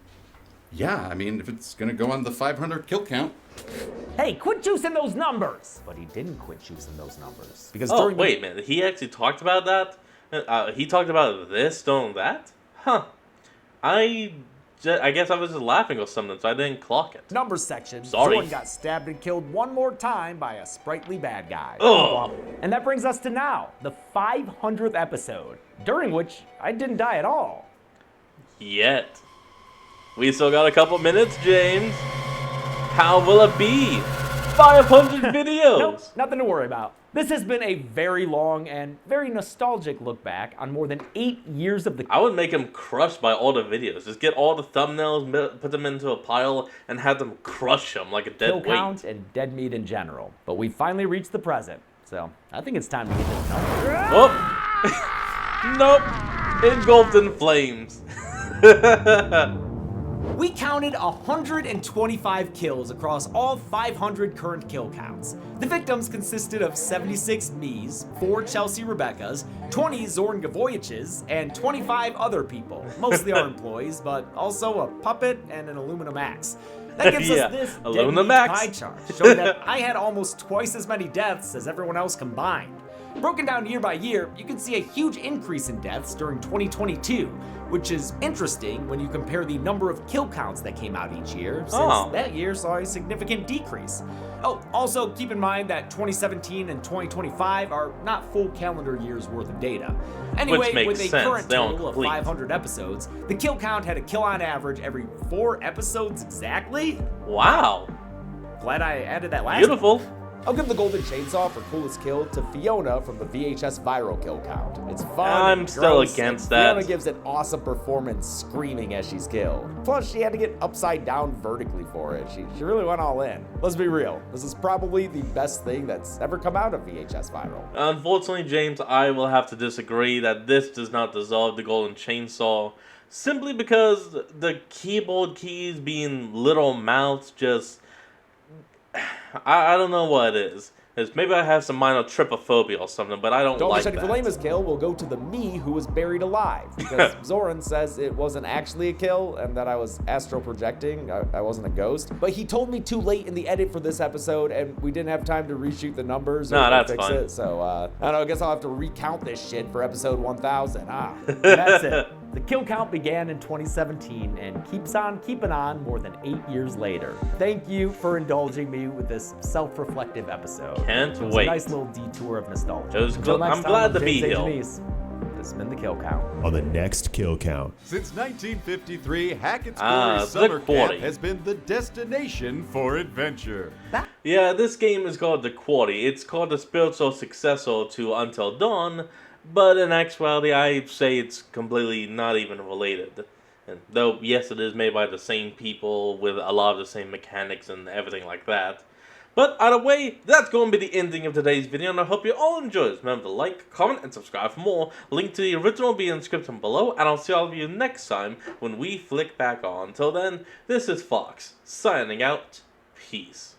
Yeah, I mean, if it's gonna go on the 500 kill count. Hey, quit juicing those numbers! But he didn't quit juicing those numbers. Because Oh, during wait, man. He actually talked about that? He talked about this, don't that? Huh. I guess I was just laughing or something, so I didn't clock it. Numbers section, Sorry. Zoran got stabbed and killed one more time by a sprightly bad guy. Ugh. And that brings us to now, the 500th episode, during which I didn't die at all. Yet. We still got a couple minutes, James. How will it be? 500 videos! Nope, nothing to worry about. This has been a very long and very nostalgic look back on more than 8 years of the... I would make him crushed by all the videos. Just get all the thumbnails, put them into a pile, and have them crush them like a dead kill weight. count and dead meat in general. But we finally reached the present, so I think it's time to get this number. Oh! Nope! Engulfed in flames. We counted 125 kills across all 500 current kill counts. The victims consisted of 76 me's, 4 Chelsea Rebecca's, 20 Zorn Gavoyiches, and 25 other people, mostly our employees, but also a puppet and an aluminum axe. That gives us this aluminum dead meat axe. pie chart, showing that I had almost twice as many deaths as everyone else combined. Broken down year by year, you can see a huge increase in deaths during 2022, which is interesting when you compare the number of kill counts that came out each year, since that year saw a significant decrease. Oh, also keep in mind that 2017 and 2025 are not full calendar years worth of data. Anyway, with a current total of 500 episodes, the kill count had a kill on average every 4 episodes exactly. Wow. Glad I added that last Beautiful. one. I'll give the golden chainsaw for coolest kill to Fiona from the VHS viral kill count. It's fun. I'm and still gross, against and that. Fiona gives an awesome performance screaming as she's killed. Plus, she had to get upside down vertically for it. She really went all in. Let's be real. This is probably the best thing that's ever come out of VHS viral. Unfortunately, James, I will have to disagree that this does not deserve the golden chainsaw. Simply because the keyboard keys being little mouths just... I don't know what it is. Maybe I have some minor trypophobia or something, but I don't like that. For Lama's kill, we'll go to the me who was buried alive, because Zoran says it wasn't actually a kill and that I was astral projecting. I wasn't a ghost. But he told me too late in the edit for this episode, and we didn't have time to reshoot the numbers or fix it. So, I don't know, I guess I'll have to recount this shit for episode 1000. That's it. The kill count began in 2017 and keeps on keeping on more than 8 years later. Thank you for indulging me with this self-reflective episode. Can't It was wait. a nice little detour of nostalgia. It was Until good. next I'm time, glad to James be A. here. Denise. This has been the Kill Count. On the next Kill Count. Since 1953, Hackett's Ah, Quarry Summer the Quarry. Camp has been the destination for adventure. Yeah, this game is called The Quarry. It's called the spiritual successor to Until Dawn, but in actuality, I'd say it's completely not even related. And though, yes, it is made by the same people with a lot of the same mechanics and everything like that. But either way, that's going to be the ending of today's video, and I hope you all enjoyed it. Remember to like, comment, and subscribe for more. Link to the original will be in the description below, and I'll see all of you next time when we flick back on. Until then, this is Fox, signing out. Peace.